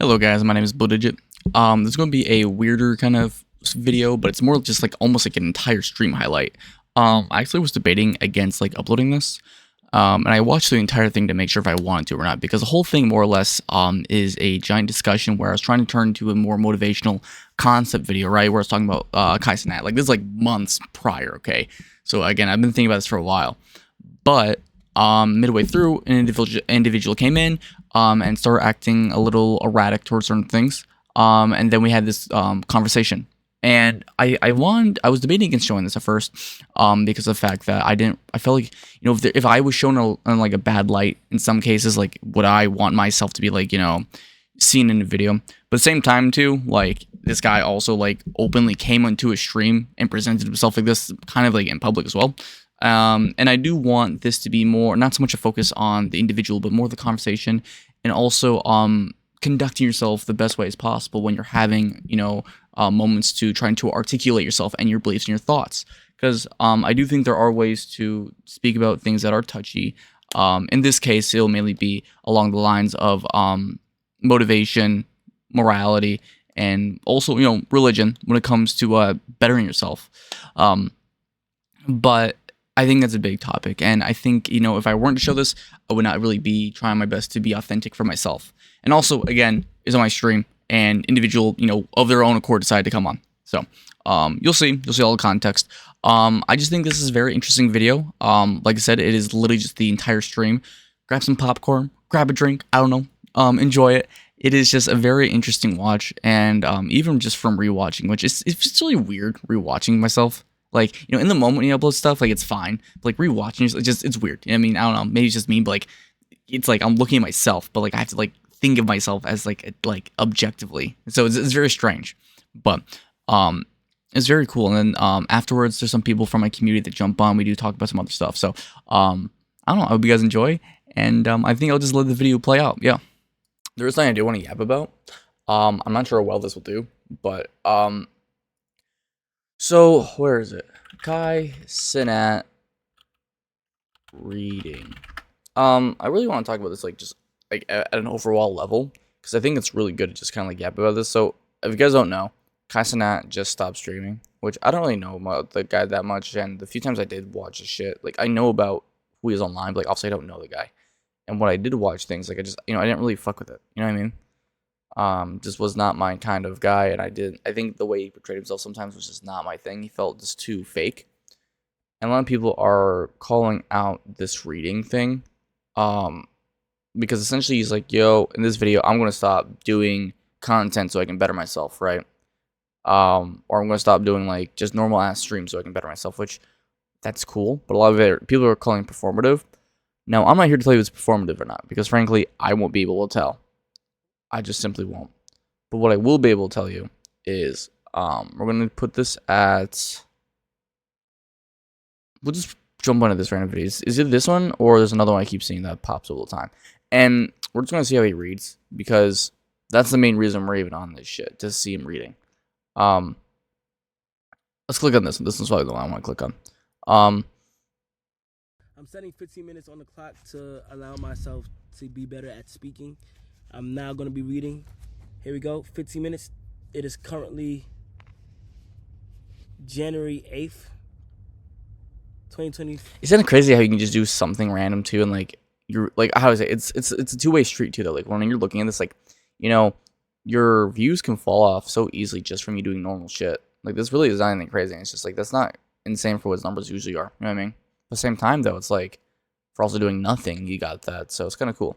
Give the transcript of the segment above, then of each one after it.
Hello guys, my name is Blue Digit. This is going to be a weirder kind of video, but it's more just like almost like an entire stream highlight. I actually was debating against like uploading this, and I watched the entire thing to make sure if I wanted to or not, because the whole thing more or less is a giant discussion where I was trying to turn into a more motivational concept video, right? Where I was talking about Kai Cenat. Like this is like months prior, okay? So again, I've been thinking about this for a while, but midway through, an individual came in and started acting a little erratic towards certain things. And then we had this conversation. And I was debating against showing this at first because of the fact that I felt like, you know, if I was shown in like a bad light in some cases, like would I want myself to be like, you know, seen in a video. But at the same time too, like this guy also like openly came onto a stream and presented himself like this kind of like in public as well. And I do want this to be more, not so much a focus on the individual, but more the conversation, and also conducting yourself the best way as possible when you're having, you know, moments to trying to articulate yourself and your beliefs and your thoughts. Because I do think there are ways to speak about things that are touchy. In this case, it'll mainly be along the lines of motivation, morality, and also, you know, religion when it comes to bettering yourself. But I think that's a big topic, and I think, you know, if I weren't to show this, I would not really be trying my best to be authentic for myself. And also, again, is on my stream, and individual, you know, of their own accord decided to come on. So, you'll see all the context. I just think this is a very interesting video. Like I said, it is literally just the entire stream. Grab some popcorn, grab a drink, I don't know, enjoy it. It is just a very interesting watch, and even just from rewatching, which it's really weird rewatching myself. Like, you know, in the moment when you upload stuff, like, it's fine. But, like, rewatching, it's weird. I mean, I don't know. Maybe it's just me, but, like, it's like I'm looking at myself, but, like, I have to, like, think of myself as, like, objectively. So it's very strange. But it's very cool. And then afterwards, there's some people from my community that jump on. We do talk about some other stuff. So, I don't know. I hope you guys enjoy. And I think I'll just let the video play out. Yeah. There is something I do want to yap about. I'm not sure how well this will do, but so, where is it? Kai Cenat reading. I really want to talk about this, like, just, like, at an overall level, because I think it's really good to just kind of, like, yap about this. So, if you guys don't know, Kai Cenat just stopped streaming, which I don't really know about the guy that much, and the few times I did watch his shit, like, I know about who he is online, but, like, obviously I don't know the guy. And when I did watch things, like, I just, you know, I didn't really fuck with it, you know what I mean? Just was not my kind of guy, and I think the way he portrayed himself sometimes was just not my thing. He felt just too fake. And a lot of people are calling out this reading thing, because essentially he's like, yo, in this video, I'm going to stop doing content so I can better myself, right? Or I'm going to stop doing, like, just normal ass streams so I can better myself, which, that's cool, but a lot of it, people are calling it performative. Now, I'm not here to tell you if it's performative or not, because frankly, I won't be able to tell. I just simply won't. But what I will be able to tell you is we're going to put this at... We'll just jump onto this random video. Is it this one, or there's another one I keep seeing that pops all the time? And we're just going to see how he reads, because that's the main reason we're even on this shit, to see him reading. Let's click on this one. This one's probably the one I want to click on. I'm setting 15 minutes on the clock to allow myself to be better at speaking. I'm now going to be reading. Here we go, 15 minutes. It is currently January 8th, 2020. It's kind of crazy how you can just do something random too, and like you're like, how is it? It's a two-way street too though. Like when you're looking at this, like, you know, your views can fall off so easily just from you doing normal shit. Like this really is not anything crazy. It's just like that's not insane for what its numbers usually are. You know what I mean? At the same time though, it's like for also doing nothing, you got that. So it's kind of cool.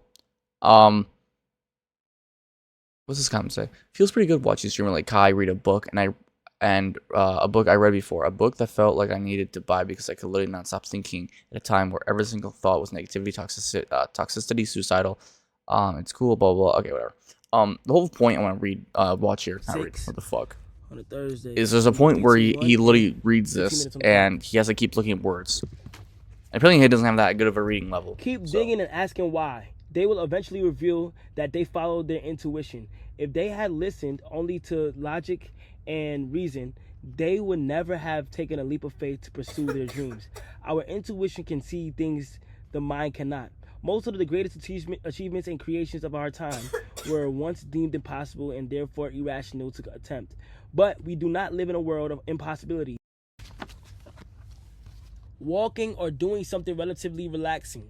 What's this comment say? Feels pretty good watching streamer like Kai read a book, and a book I read before, a book that felt like I needed to buy because I could literally not stop thinking at a time where every single thought was negativity, toxicity, suicidal. It's cool, blah blah. Okay, whatever. The whole point I want to read, watch here, not read. What the fuck? On a Thursday. Is there's a point where he literally reads this and he has to keep looking at words. And apparently he doesn't have that good of a reading level. Keep digging and asking why. They will eventually reveal that they followed their intuition. If they had listened only to logic and reason, they would never have taken a leap of faith to pursue their dreams. Our intuition can see things the mind cannot. Most of the greatest achievements and creations of our time were once deemed impossible and therefore irrational to attempt. But we do not live in a world of impossibility. Walking or doing something relatively relaxing.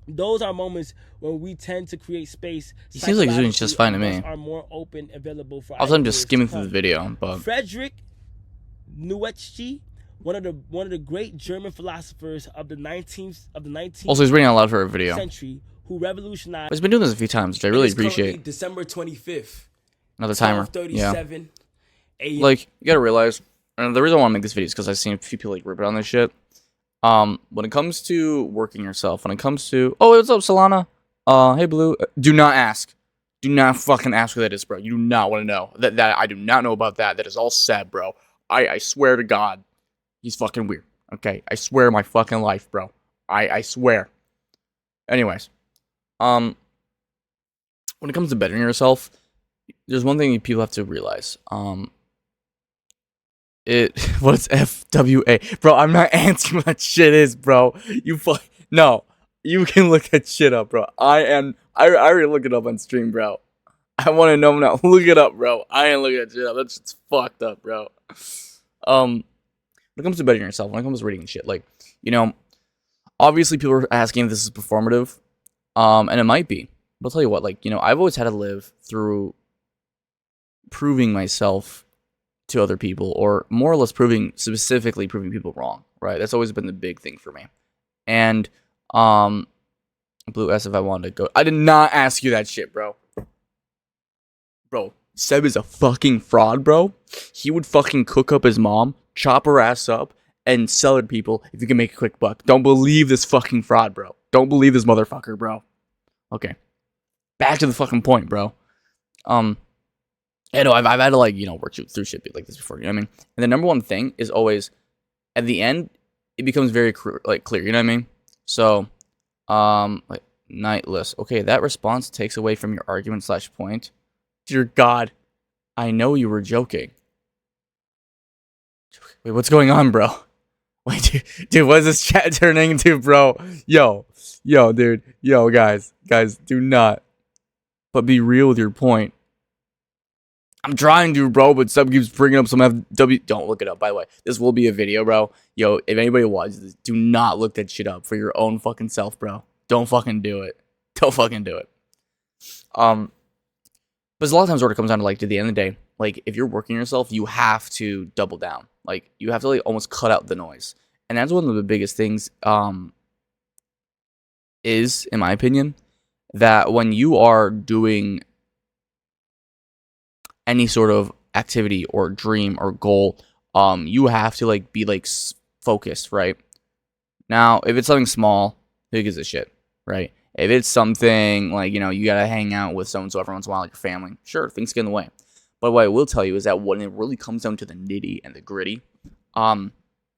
Those are moments when we tend to create space. He seems like he's doing just fine to me. Are more open, available for. Also, I'm just skimming through the video, but Friedrich Nietzsche, one of the great German philosophers of the 19th also he's reading out loud for a video. Century, who revolutionized. He's been doing this a few times, which I really appreciate. December 25th. Another timer. Yeah. Like, you gotta realize, and the reason I want to make this video is because I've seen a few people like rip it on this shit. When it comes to working yourself, when it comes to, oh, what's up, Solana? Hey, Blue. Do not ask. Do not fucking ask who that is, bro. You do not want to know. That I do not know about that. That is all sad, bro. I swear to God, he's fucking weird. Okay, I swear my fucking life, bro. I swear. Anyways, when it comes to bettering yourself, there's one thing people have to realize. What's FWA? Bro, I'm not answering what that shit is, bro. No. You can look that shit up, bro. I already looked it up on stream, bro. I want to know now. Look it up, bro. I ain't looking that shit up. That shit's fucked up, bro. When it comes to bettering yourself, when it comes to reading shit, like, you know, obviously people are asking if this is performative, and it might be. But I'll tell you what, like, you know, I've always had to live through proving myself to other people, or more or less specifically proving people wrong, right? That's always been the big thing for me. And, Blue asked if I wanted to go. I did not ask you that shit, bro. Bro, Seb is a fucking fraud, bro. He would fucking cook up his mom, chop her ass up, and sell it to people if you can make a quick buck. Don't believe this fucking fraud, bro. Don't believe this motherfucker, bro. Okay. Back to the fucking point, bro. I know I've had to, like, you know, work through shit like this before, you know what I mean? And the number one thing is always, at the end, it becomes very clear, you know what I mean? So, like, nightless. Okay, that response takes away from your argument / point. Dear God, I know you were joking. Wait, what's going on, bro? Wait, dude, what is this chat turning into, bro? Yo, dude. Yo, guys, do not. But be real with your point. I'm trying to, bro, but Sub keeps bringing up some FW. Don't look it up, by the way. This will be a video, bro. Yo, if anybody watches this, do not look that shit up for your own fucking self, bro. Don't fucking do it. Don't fucking do it. But a lot of times where it comes down to, like, to the end of the day, like, if you're working yourself, you have to double down. Like, you have to, like, almost cut out the noise. And that's one of the biggest things, is, in my opinion, that when you are doing any sort of activity or dream or goal, you have to, like, be, like, focused, right? Now, if it's something small, who gives a shit, right? If it's something like, you know, you gotta hang out with so-and-so every once in a while, like your family, sure, things get in the way. But what I will tell you is that when it really comes down to the nitty and the gritty, you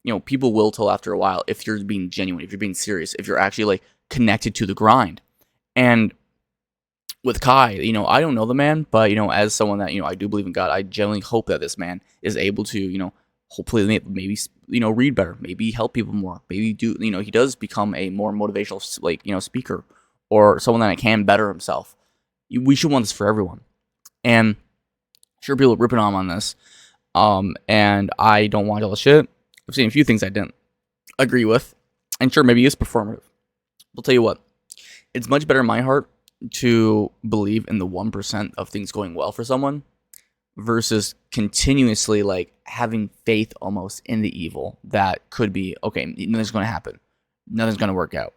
know, people will tell after a while if you're being genuine, if you're being serious, if you're actually, like, connected to the grind. And with Kai, you know, I don't know the man, but, you know, as someone that, you know, I do believe in God, I genuinely hope that this man is able to, you know, hopefully maybe, you know, read better, maybe help people more, maybe do, you know, he does become a more motivational, like, you know, speaker, or someone that can better himself. We should want this for everyone. And sure, people are ripping on this, and I don't want all the shit. I've seen a few things I didn't agree with, and sure, maybe it's performative. I'll tell you what, it's much better in my heart to believe in the 1% of things going well for someone versus continuously, like, having faith almost in the evil that could be, okay, nothing's going to happen. Nothing's going to work out.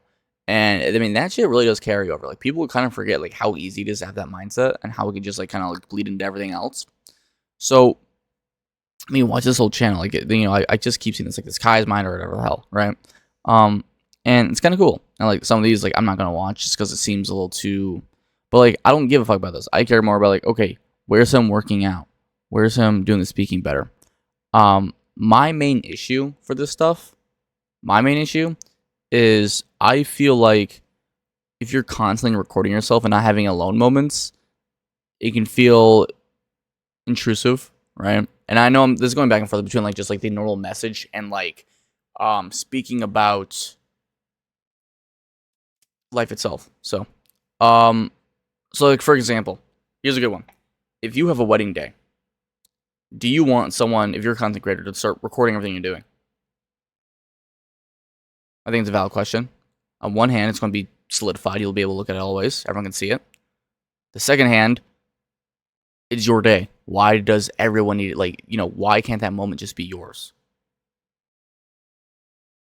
And I mean, that shit really does carry over. Like, people would kind of forget, like, how easy it is to have that mindset and how it can just, like, kind of, like, bleed into everything else. So, I mean, watch this whole channel. Like, you know, I just keep seeing this, like, this Kai's Mind or whatever the hell, right? And it's kind of cool. And, like, some of these, like, I'm not going to watch just because it seems a little too... But, like, I don't give a fuck about this. I care more about, like, okay, where's him working out? Where's him doing the speaking better? My main issue for this stuff, is I feel like if you're constantly recording yourself and not having alone moments, it can feel intrusive, right? And I know this is going back and forth between, like, just, like, the normal message and, like, speaking about life itself. Um, so like for example, here's a good one. If you have a wedding day, do you want someone, if you're a content creator, to start recording everything you're doing? I think it's a valid question. On one hand, it's going to be solidified. You'll be able to look at it always. Everyone can see it. The second hand, it's your day. Why does everyone need it? Like, why can't that moment just be yours?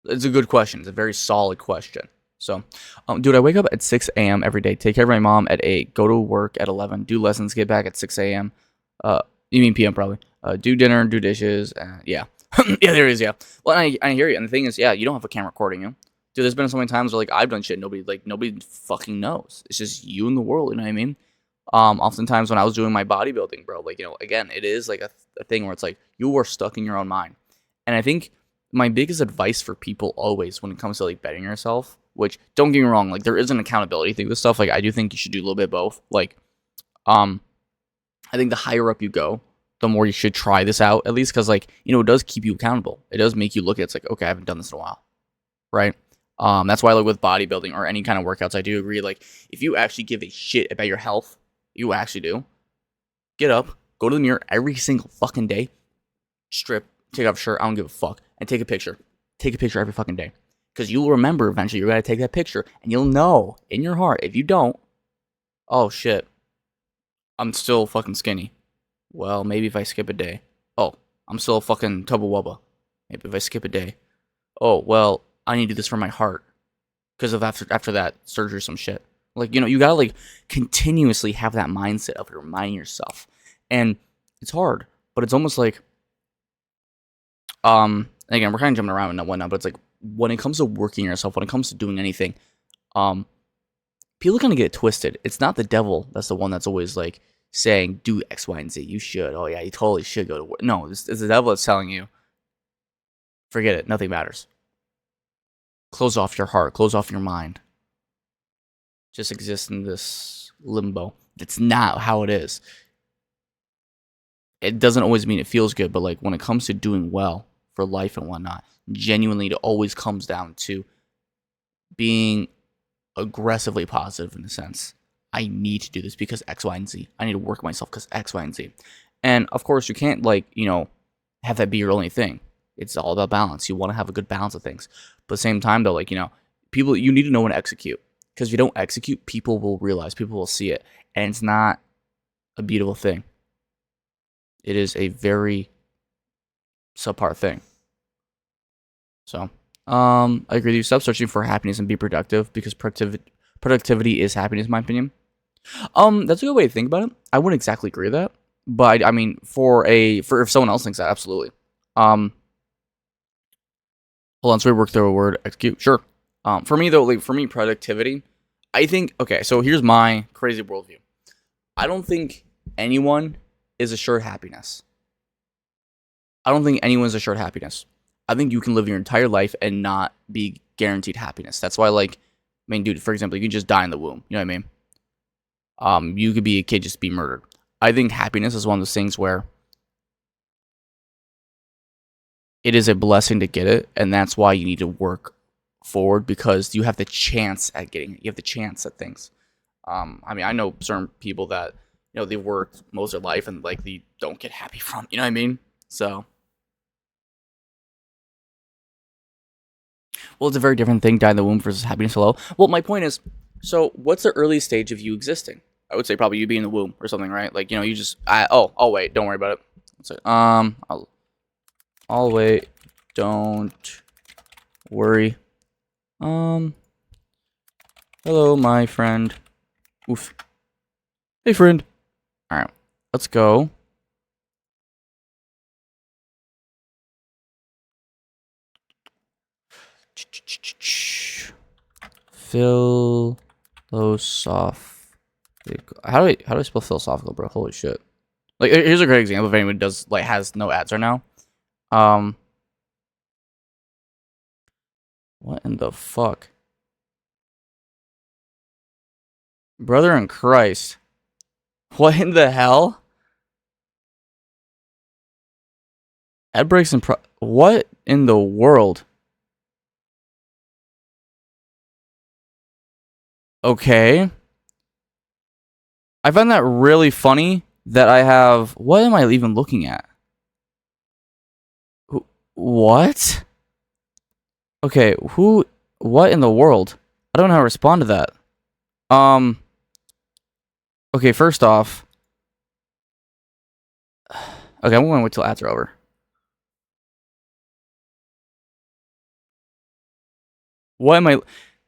It's a good question. It's a very solid question. So, dude, I wake up at 6 a.m. every day, take care of my mom at 8, go to work at 11, do lessons, get back at 6 a.m. You mean p.m. probably. Do dinner, do dishes. Yeah. Yeah, there it is, yeah. Well, I hear you. And the thing is, yeah, you don't have a camera recording you. Dude, there's been so many times where, like, I've done shit nobody fucking knows. It's just you and the world, you know what I mean? Oftentimes when I was doing my bodybuilding, bro, like, again, it is like a thing where it's like you are stuck in your own mind. And I think my biggest advice for people always when it comes to like betting yourself, which don't get me wrong, like there is an accountability thing with stuff. Like I do think you should do a little bit of both. Like, I think the higher up you go, the more you should try this out at least because like it does keep you accountable. It does make you look at it's like okay, I haven't done this in a while, right? That's why like with bodybuilding or any kind of workouts, I do agree. Like if you actually give a shit about your health, you actually do. Get up, go to the mirror every single fucking day, strip, take off your shirt, I don't give a fuck, and take a picture. Take a picture every fucking day. Because you'll remember eventually you're going to take that picture, and you'll know in your heart, if you don't, oh shit, I'm still fucking skinny. Well, maybe if I skip a day. Oh, I'm still a fucking tubba wubba. Maybe if I skip a day. Oh, well, I need to do this for my heart. Because of after that surgery, some shit. Like, you gotta like continuously have that mindset of reminding yourself. And it's hard, but it's almost like again, we're kind of jumping around and whatnot, but it's like when it comes to working yourself, when it comes to doing anything, people kind of get it twisted. It's not the devil that's the one that's always like saying do X, Y, and Z. You should. Oh yeah, you totally should go to work. No, it's the devil that's telling you, forget it. Nothing matters. Close off your heart. Close off your mind. Just exist in this limbo. That's not how it is. It doesn't always mean it feels good, but like when it comes to doing well for life and whatnot, genuinely it always comes down to being aggressively positive in a sense. I need to do this because X, Y, and Z. I need to work myself because X, Y, and Z. And of course, you can't like, have that be your only thing. It's all about balance. You want to have a good balance of things. But at the same time, though, like, people, you need to know when to execute. Because if you don't execute, people will realize, people will see it. And it's not a beautiful thing. It is a very subpar thing. So, I agree with you. Stop searching for happiness and be productive because productivity is happiness, in my opinion. That's a good way to think about it. I wouldn't exactly agree with that, but I mean, for if someone else thinks that, absolutely. Hold on, so we work through a word. Execute, sure. For me though, like for me, productivity. I think okay. So here's my crazy worldview. I don't think anyone is assured happiness. I don't think anyone's assured happiness. I think you can live your entire life and not be guaranteed happiness. That's why, like, I mean, dude, for example, you can just die in the womb. You know what I mean? You could be a kid, just be murdered. I think happiness is one of those things where it is a blessing to get it, and that's why you need to work forward because you have the chance at getting it. You have the chance at things. I mean, I know certain people that they worked most of their life and like they don't get happy from. You know what I mean? So, well, it's a very different thing. Die in the womb versus happiness. Hello. Well, my point is, so what's the early stage of you existing? I would say probably you being in the womb or something, right? Like you just oh wait, don't worry about it. Let's say, I'll wait. Don't worry. Hello, my friend. Oof. Hey, friend. All right, let's go. Philosophical. How do I spell philosophical, bro? Holy shit! Like, here's a great example if anyone has no ads right now. What in the fuck, brother in Christ? What in the hell? Ad breaks and what in the world? Okay. I find that really funny that I have. What am I even looking at? What? Okay, who? What in the world? I don't know how to respond to that. Um. Okay, first off. Okay, I'm going to wait till ads are over. What am I?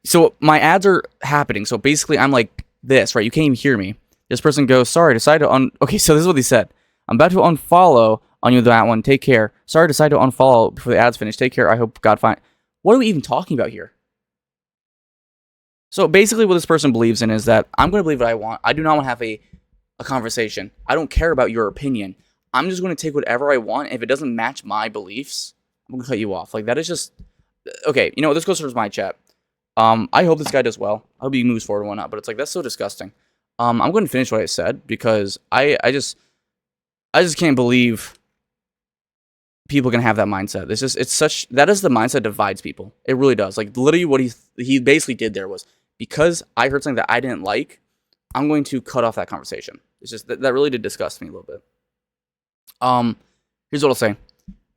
So my ads are happening. So basically, I'm like this, right? You can't even hear me. This person goes, "Sorry, decided to un." Okay, so this is what he said. I'm about to unfollow on you that one. Take care. Sorry, decided to unfollow before the ads finish. Take care. I hope God find. What are we even talking about here? So basically, what this person believes in is that I'm going to believe what I want. I do not want to have a conversation. I don't care about your opinion. I'm just going to take whatever I want. If it doesn't match my beliefs, I'm going to cut you off. Like that is just okay. You know, this goes towards my chat. I hope this guy does well. I hope he moves forward and whatnot. But it's like that's so disgusting. I'm going to finish what I said because I just can't believe people can have that mindset. It's such that is the mindset that divides people. It really does. Like literally, what he basically did there was because I heard something that I didn't like, I'm going to cut off that conversation. It's just that really did disgust me a little bit. Um, Here's what I'll say.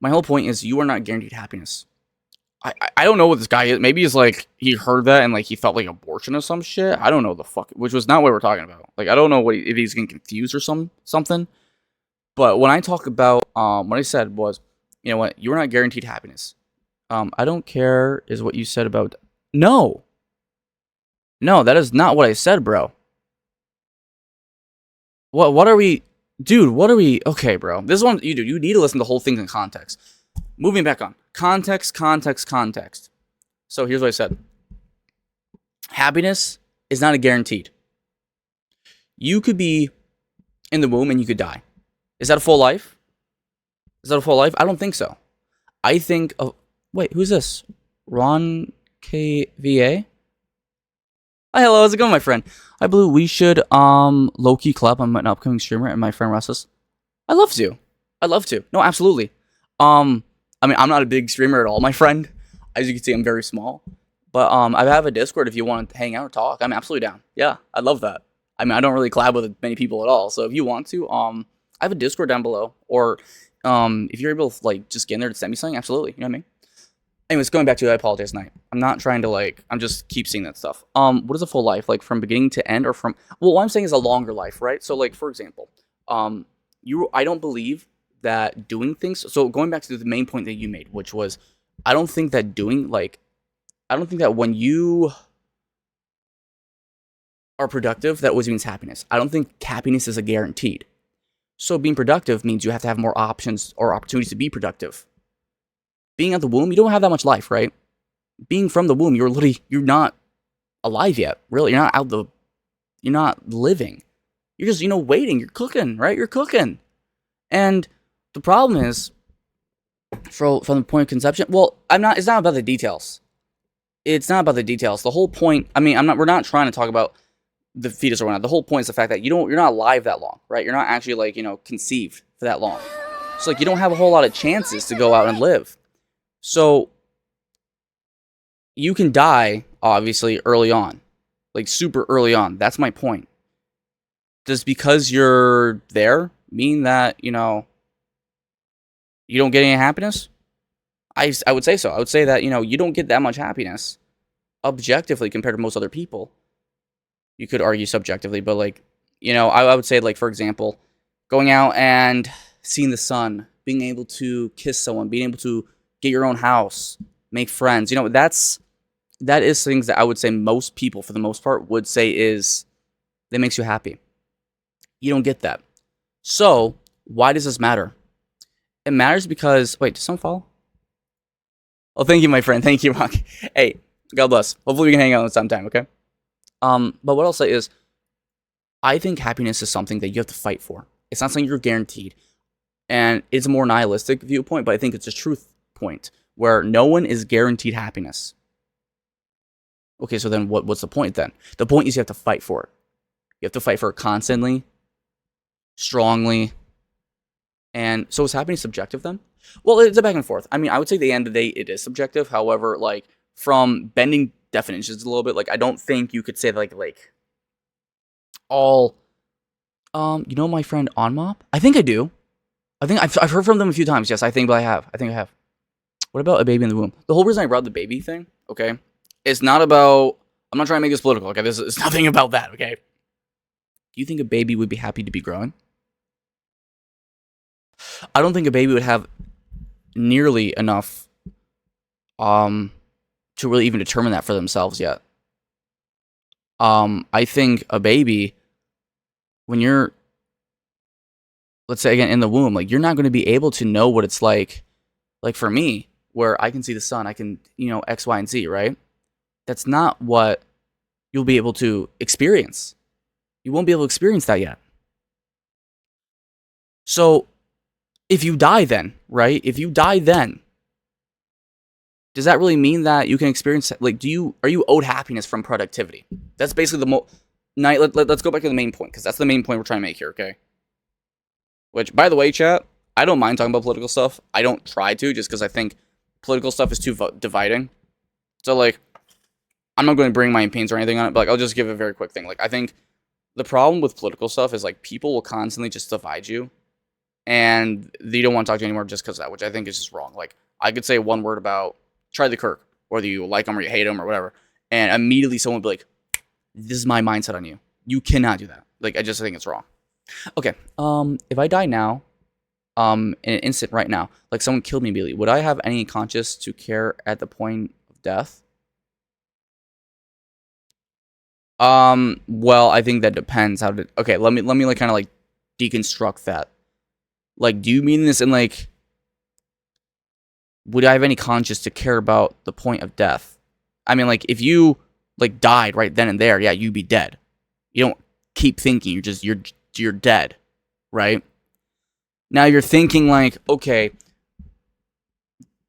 My whole point is you are not guaranteed happiness. I don't know what this guy is. Maybe he's like he heard that and like he felt like abortion or some shit. I don't know the fuck, which was not what we're talking about. Like I don't know if he's getting confused or something. But when I talk about what I said was, you know what, you're not guaranteed happiness. I don't care is what you said about. No, no, that is not what I said, bro. What are we, dude? What are we? Okay, bro. This one you do. You need to listen to the whole thing in context. Moving back on context, context, context. So here's what I said. Happiness is not a guaranteed. You could be in the womb and you could die. Is that a full life? Is that a full life? I don't think so. I think of wait, who's this? Ron KVA? Hi, hello, how's it going, my friend? I believe we should low key club. I'm an upcoming streamer and my friend Russ's. I love to. I'd love to. No, absolutely. I mean I'm not a big streamer at all, my friend. As you can see, I'm very small. But I have a Discord if you want to hang out or talk. I'm absolutely down. Yeah, I'd love that. I mean I don't really collab with many people at all. So if you want to, I have a Discord down below. Or if you're able to like just get in there to send me something, absolutely. You know what I mean? Anyways, going back to it, I apologize, Night. I'm not trying to like. I'm just keep seeing that stuff. What is a full life like from beginning to end, or from? Well, what I'm saying is a longer life, right? So, like for example, I don't believe that doing things. So going back to the main point that you made, which was, I don't think that I don't think that when you are productive, that always means happiness. I don't think happiness is a guaranteed. So being productive means you have to have more options or opportunities to be productive. Being at the womb, you don't have that much life, right? Being from the womb, you're not alive yet. Really, you're not living. You're just waiting. You're cooking, right? You're cooking, and the problem is, from the point of conception. Well, I'm not. It's not about the details. It's not about the details. The whole point. I mean, I'm not. We're not trying to talk about the fetus or whatnot. The whole point is the fact that you're not alive that long, right? You're not actually like conceived for that long. So like you don't have a whole lot of chances to go out and live. So you can die, obviously, early on. Like, super early on. That's my point. Does because you're there mean that, you don't get any happiness? I would say so. I would say that, you don't get that much happiness objectively compared to most other people. You could argue subjectively, but, like, I would say, like, for example, going out and seeing the sun, being able to kiss someone, being able to get your own house, make friends. That is things that I would say most people, for the most part, would say that makes you happy. You don't get that. So why does this matter? It matters because wait, does someone follow? Oh, thank you, my friend. Thank you, Rock. Hey, God bless. Hopefully we can hang out sometime, okay? But what I'll say is, I think happiness is something that you have to fight for. It's not something you're guaranteed. And it's a more nihilistic viewpoint, but I think it's a truth point where no one is guaranteed happiness. Okay, so then what's the point then? The point is you have to fight for it. You have to fight for it constantly, strongly. And so is happiness subjective then? Well, it's a back and forth. I mean, I would say at the end of the day, it is subjective. However, like from bending definitions a little bit. Like, I don't think you could say like all. You know my friend Onmop? I think I do. I think I've heard from them a few times. Yes, I think, but I have. I think I have. What about a baby in the womb? The whole reason I brought the baby thing, okay, it's not about. I'm not trying to make this political. Okay, this is nothing about that. Okay. Do you think a baby would be happy to be growing? I don't think a baby would have nearly enough to really even determine that for themselves yet. I think a baby, when you're, let's say again in the womb, like you're not going to be able to know what it's like. Like for me, where I can see the sun, I can, X, Y, and Z, right? That's not what you'll be able to experience. You won't be able to experience that yet. So if you die then, right? If you die then, does that really mean that you can experience, like, are you owed happiness from productivity? That's basically let's go back to the main point, because that's the main point we're trying to make here, okay? Which, by the way, chat, I don't mind talking about political stuff. I don't try to, just because I think political stuff is too dividing. So, like, I'm not going to bring my opinions or anything on it, but, like, I'll just give a very quick thing. Like, I think the problem with political stuff is, like, people will constantly just divide you, and they don't want to talk to you anymore just because of that, which I think is just wrong. Like, I could say one word about Charlie Kirk, whether you like him or you hate him or whatever, and immediately someone would be like, this is my mindset on you. You cannot do that. Like, I just think it's wrong. Okay, if I die now, in an instant right now, like someone killed me immediately, would I have any conscience to care at the point of death? Well, I think that depends okay, let me like kind of like deconstruct that. Like, do you mean this in like, would I have any conscience to care about the point of death? I mean, like, if you like died right then and there, yeah, you'd be dead. You don't keep thinking, you're dead, right? Now you're thinking like, okay,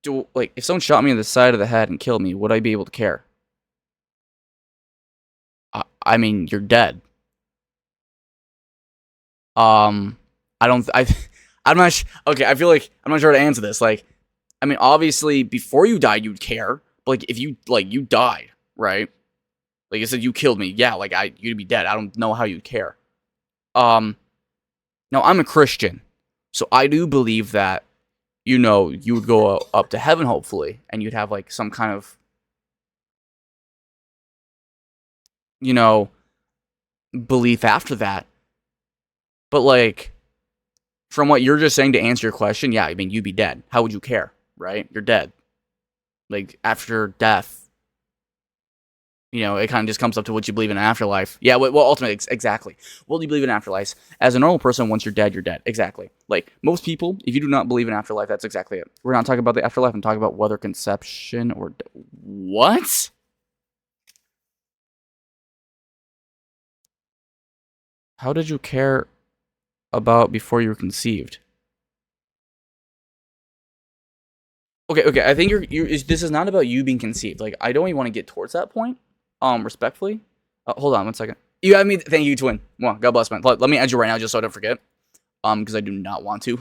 if someone shot me in the side of the head and killed me, would I be able to care? I mean, you're dead. I don't. I'm not. Okay, I feel like I'm not sure how to answer this. Like, I mean, obviously, before you died, you'd care. But like, if you died, right? Like I said, you killed me. Yeah, like you'd be dead. I don't know how you'd care. Now I'm a Christian, so I do believe that, you would go up to heaven hopefully, and you'd have like some kind of, belief after that. But like, from what you're just saying to answer your question, yeah, I mean, you'd be dead. How would you care, right? You're dead. Like, after death, it kind of just comes up to what you believe in afterlife. Yeah, well, ultimately, exactly. What do you believe in afterlife? As a normal person, once you're dead, you're dead. Exactly. Like, most people, if you do not believe in afterlife, that's exactly it. We're not talking about the afterlife. I'm talking about whether conception or... What? How did you care about before you were conceived? Okay. I think this is not about you being conceived. Like, I don't even want to get towards that point. Respectfully. Hold on 1 second. You have me. Thank you, twin. Well, God bless, man. Let me add you right now, just so I don't forget. Because I do not want to.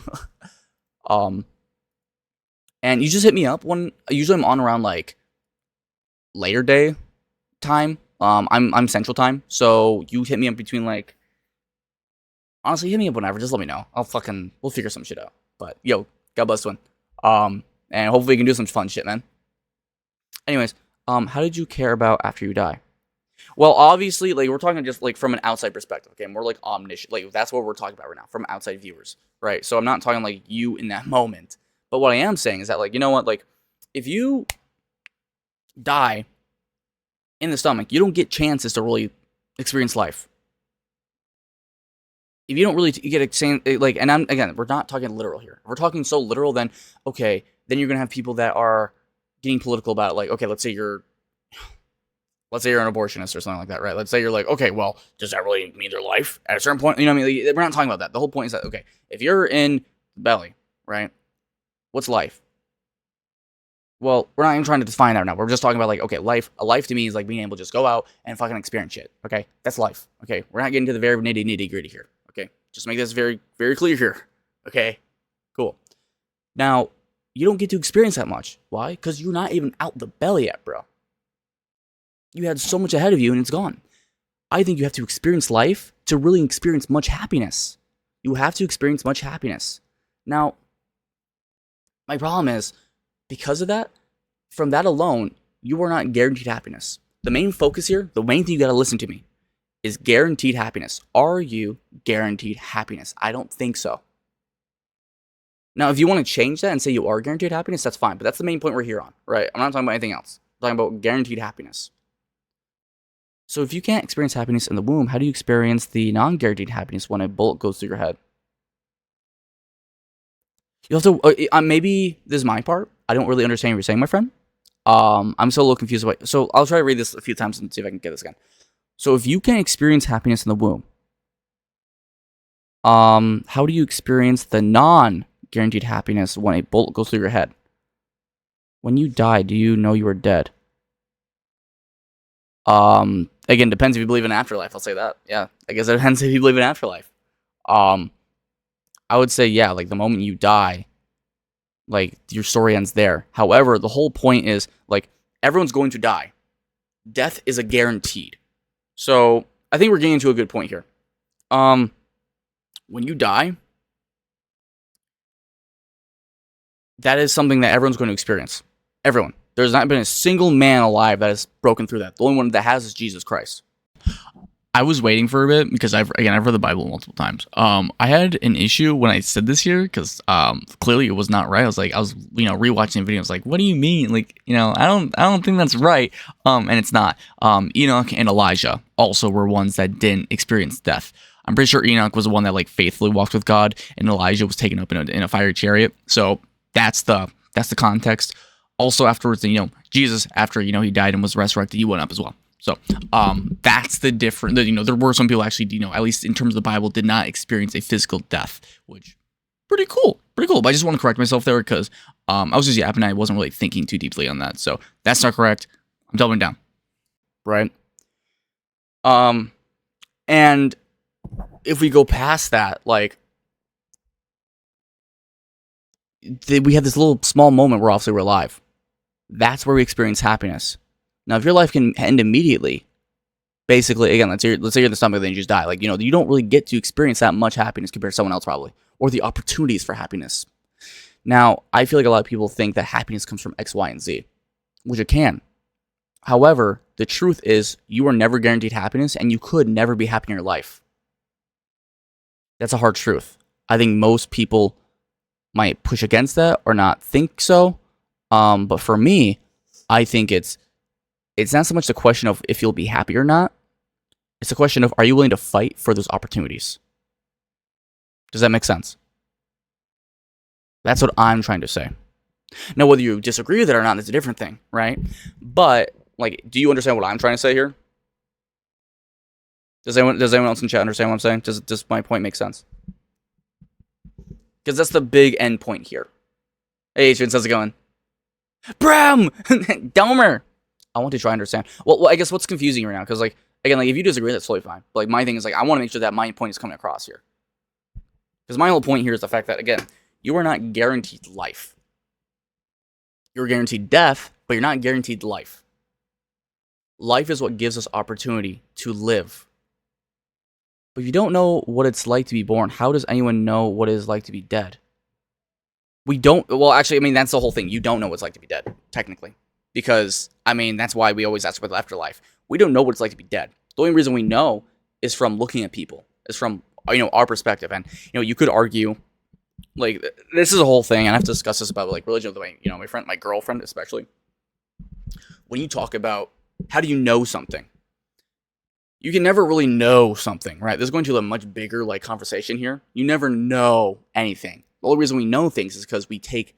And you just hit me up when usually I'm on around like later day time. I'm Central Time, so you hit me up between like. Honestly, hit me up whenever. Just let me know. We'll figure some shit out. But yo, God bless, twin. And hopefully we can do some fun shit, man. Anyways, how did you care about after you die? Well, obviously, like, we're talking just like from an outside perspective, okay? More like omniscient. Like, that's what we're talking about right now, from outside viewers, right? So I'm not talking like you in that moment. But what I am saying is that, like, you know what? Like, if you die in the stomach, you don't get chances to really experience life. If you don't really get a chance, like, and we're not talking literal here. If we're talking so literal, then, okay, then you're going to have people that are getting political about it. Like, okay, let's say you're an abortionist or something like that, right? Let's say you're like, okay, well, does that really mean their life at a certain point? You know what I mean? Like, we're not talking about that. The whole point is that, okay, if you're in the belly, right, what's life? Well, we're not even trying to define that right now. We're just talking about, like, okay, life. A life to me is like being able to just go out and fucking experience shit, okay? That's life, okay? We're not getting to the very nitty gritty here, okay? Just make this very, very clear here, okay? Cool. Now, you don't get to experience that much. Why? Because you're not even out the belly yet, bro. You had so much ahead of you and it's gone. I think you have to experience life to really experience much happiness. You have to experience much happiness. Now, my problem is, because of that, from that alone, you are not guaranteed happiness. The main focus here, the main thing you got to listen to me, is guaranteed happiness. Are you guaranteed happiness? I don't think so. Now, if you want to change that and say you are guaranteed happiness, that's fine. But that's the main point we're here on, right? I'm not talking about anything else. I'm talking about guaranteed happiness. So if you can't experience happiness in the womb, how do you experience the non-guaranteed happiness when a bullet goes through your head? You have to, maybe this is my part. I don't really understand what you're saying, my friend. I'm still a little confused about. So I'll try to read this a few times and see if I can get this again. So if you can't experience happiness in the womb, how do you experience the non-guaranteed happiness when a bullet goes through your head? When you die, do you know you are dead? Again, depends if you believe in afterlife. I'll say that. Yeah, I guess it depends if you believe in afterlife. I would say, yeah, like the moment you die, like your story ends there. However, the whole point is like everyone's going to die. Death is a guaranteed. So I think we're getting to a good point here. When you die, that is something that everyone's going to experience. Everyone. There's not been a single man alive that has broken through that. The only one that has is Jesus Christ. I was waiting for a bit because I've read the Bible multiple times. I had an issue when I said this here because clearly it was not right. I was rewatching the video. I was like, what do you mean? Like, I don't think that's right. And it's not. Enoch and Elijah also were ones that didn't experience death. I'm pretty sure Enoch was the one that like faithfully walked with God, and Elijah was taken up in a fiery chariot. So that's the context. Also afterwards, Jesus, after he died and was resurrected, he went up as well. So that's the difference. There were some people actually, at least in terms of the Bible, did not experience a physical death, which pretty cool. But I just want to correct myself there because I was just yapping. I wasn't really thinking too deeply on that. So that's not correct. I'm doubling down, right? And if we go past that, like we have this little small moment where obviously we're alive. That's where we experience happiness. Now, if your life can end immediately, basically, again, let's say you're in the stomach and then you just die. Like, you don't really get to experience that much happiness compared to someone else probably, or the opportunities for happiness. Now, I feel like a lot of people think that happiness comes from X, Y, and Z, which it can. However, the truth is you are never guaranteed happiness and you could never be happy in your life. That's a hard truth. I think most people might push against that or not think so. But for me, I think it's not so much the question of if you'll be happy or not. It's a question of, are you willing to fight for those opportunities? Does that make sense? That's what I'm trying to say. Now, whether you disagree with it or not, that's a different thing, right? But, like, do you understand what I'm trying to say here? Does anyone else in chat understand what I'm saying? Does my point make sense? Because that's the big end point here. Hey, Adrian, how's it going? Bram! Domer! I want to try and understand. Well, I guess what's confusing right now, because, like, again, like, if you disagree, that's totally fine. But, like, my thing is, like, I want to make sure that my point is coming across here. Because my whole point here is the fact that, again, you are not guaranteed life. You're guaranteed death, but you're not guaranteed life. Life is what gives us opportunity to live. But if you don't know what it's like to be born, how does anyone know what it is like to be dead? We don't, well, actually, I mean, that's the whole thing. You don't know what it's like to be dead, technically. Because, I mean, that's why we always ask about the afterlife. We don't know what it's like to be dead. The only reason we know is from looking at people, is from, our perspective. And, you could argue, like, this is a whole thing, and I have to discuss this about, like, religion with my girlfriend, especially. When you talk about, how do you know something? You can never really know something, right? This is going to a much bigger, like, conversation here. You never know anything. The only reason we know things is because we take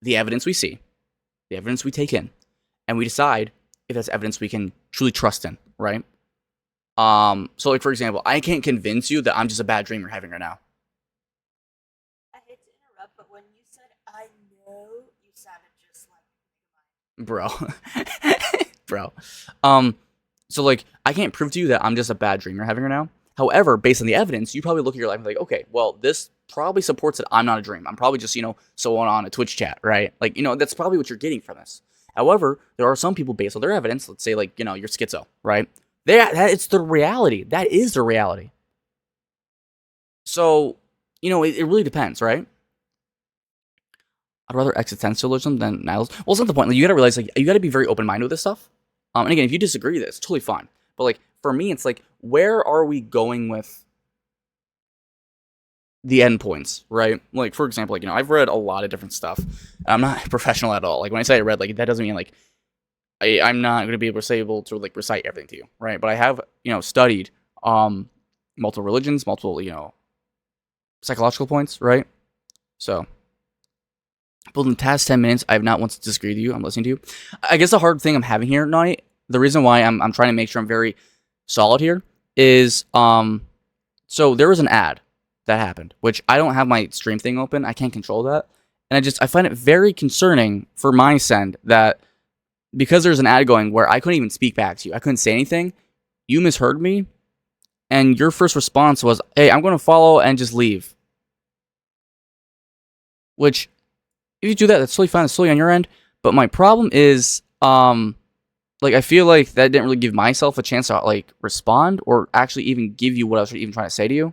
the evidence we see, the evidence we take in, and we decide if that's evidence we can truly trust in, right? So, like, for example, I can't convince you that I'm just a bad dream you're having right now. I hate to interrupt, but when you said "I know," you sounded just like Bro. So, like, I can't prove to you that I'm just a bad dream you're having right now. However, based on the evidence, you probably look at your life and be like, okay, well, this probably supports that I'm not a dream. I'm probably just, someone on a Twitch chat, right? Like, that's probably what you're getting from this. However, there are some people based on their evidence, let's say like, you're schizo, right? It's the reality. That is the reality. So, it really depends, right? I'd rather existentialism than nihilism. Well, it's not the point. Like, you gotta realize, like, you gotta be very open-minded with this stuff. And again, if you disagree with it, it's totally fine. But like, for me, it's like, where are we going with the endpoints, right? Like, for example, like, I've read a lot of different stuff. I'm not professional at all. Like, when I say I read, like, that doesn't mean like I'm not going to be able to like recite everything to you, right? But I have, studied multiple religions, multiple, psychological points, right? So, but in the past 10 minutes, I have not once disagreed with you. I'm listening to you. I guess the hard thing I'm having here tonight, the reason why I'm trying to make sure I'm very solid here is, so there was an ad that happened, which I don't have my stream thing open. I can't control that. And I find it very concerning for my send that because there's an ad going where I couldn't even speak back to you. I couldn't say anything. You misheard me. And your first response was, hey, I'm going to follow and just leave. Which, if you do that, that's totally fine. It's totally on your end. But my problem is, like, I feel like that didn't really give myself a chance to, like, respond or actually even give you what I was even trying to say to you.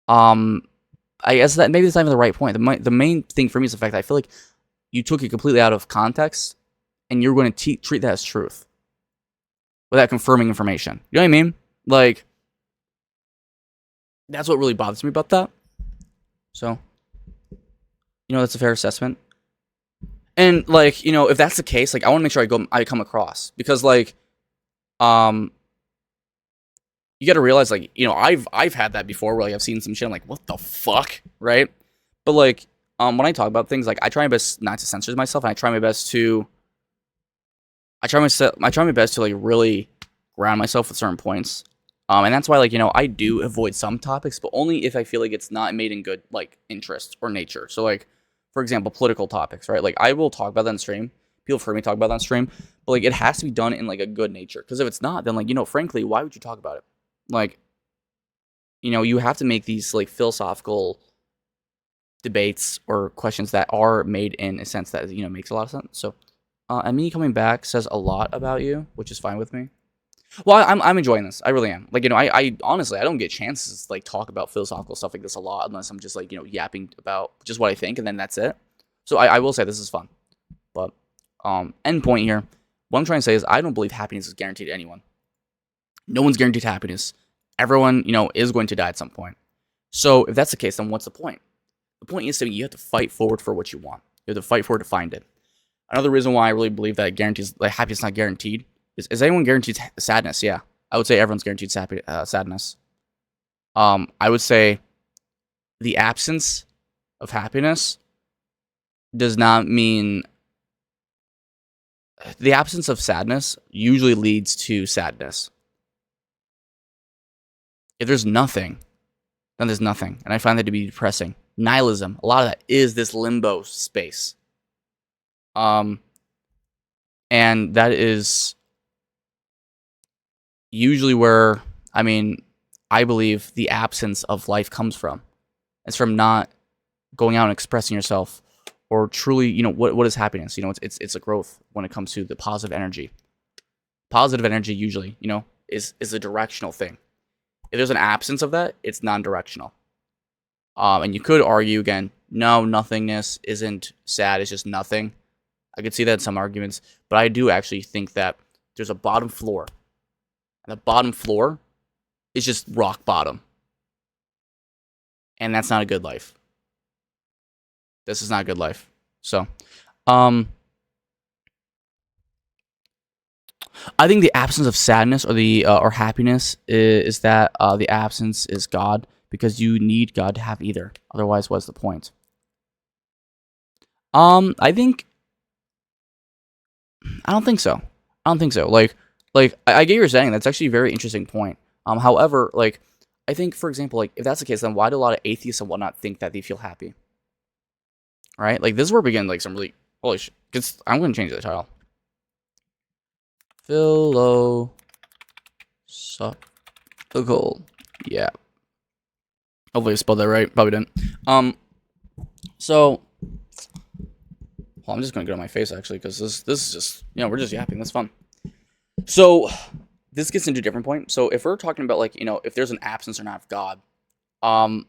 I guess that maybe that's not even the right point. The main thing for me is the fact that I feel like you took it completely out of context and you're going to treat that as truth without confirming information. You know what I mean? Like, that's what really bothers me about that. So, that's a fair assessment. And, like, if that's the case, like, I want to make sure I come across. Because, like, you got to realize, like, I've had that before where, like, I've seen some shit, I'm like, what the fuck? Right? But, like, when I talk about things, like, I try my best not to censor myself, and I try my best to like really ground myself with certain points. And that's why, like, I do avoid some topics, but only if I feel like it's not made in good, like, interest or nature. So, like, for example, political topics, right? Like, I will talk about that on stream. People have heard me talk about that on stream. But, like, it has to be done in, like, a good nature. Because if it's not, then, like, frankly, why would you talk about it? Like, you have to make these, like, philosophical debates or questions that are made in a sense that, makes a lot of sense. So, and me coming back says a lot about you, which is fine with me. Well, I'm enjoying this. I really am. Like, I honestly, I don't get chances to, like, talk about philosophical stuff like this a lot unless I'm just, like, yapping about just what I think, and then that's it. So I will say this is fun. But, end point here, what I'm trying to say is I don't believe happiness is guaranteed to anyone. No one's guaranteed happiness. Everyone, is going to die at some point. So if that's the case, then what's the point? The point is that you have to fight forward for what you want. You have to fight forward to find it. Another reason why I really believe that happiness is not guaranteed is anyone guaranteed sadness? Yeah, I would say everyone's guaranteed sadness. I would say the absence of happiness does not mean the absence of sadness usually leads to sadness. If there's nothing, then there's nothing, and I find that to be depressing. Nihilism, a lot of that is this limbo space. And that is usually where, I believe the absence of life comes from. It's from not going out and expressing yourself or truly, what is happiness? It's a growth when it comes to the positive energy. Positive energy usually, is a directional thing. If there's an absence of that, it's non-directional. And you could argue again, no, nothingness isn't sad, it's just nothing. I could see that in some arguments, but I do actually think that there's a bottom floor. And the bottom floor is just rock bottom. And that's not a good life. This is not a good life. So, I think the absence of sadness or happiness is that the absence is God, because you need God to have either. Otherwise, what's the point? I don't think so. Like I get your saying. That's actually a very interesting point. However, like, I think, for example, like, if that's the case, then why do a lot of atheists and whatnot think that they feel happy? Right? Like, this is where we begin, like, some really, holy shit. Because I'm going to change the title. Philosophical. Yeah. Hopefully I spelled that right. Probably didn't. So, Well, I'm just gonna go to my face actually, because this is just, we're just yapping. That's fun. So this gets into a different point. So if we're talking about like, if there's an absence or not of God, um,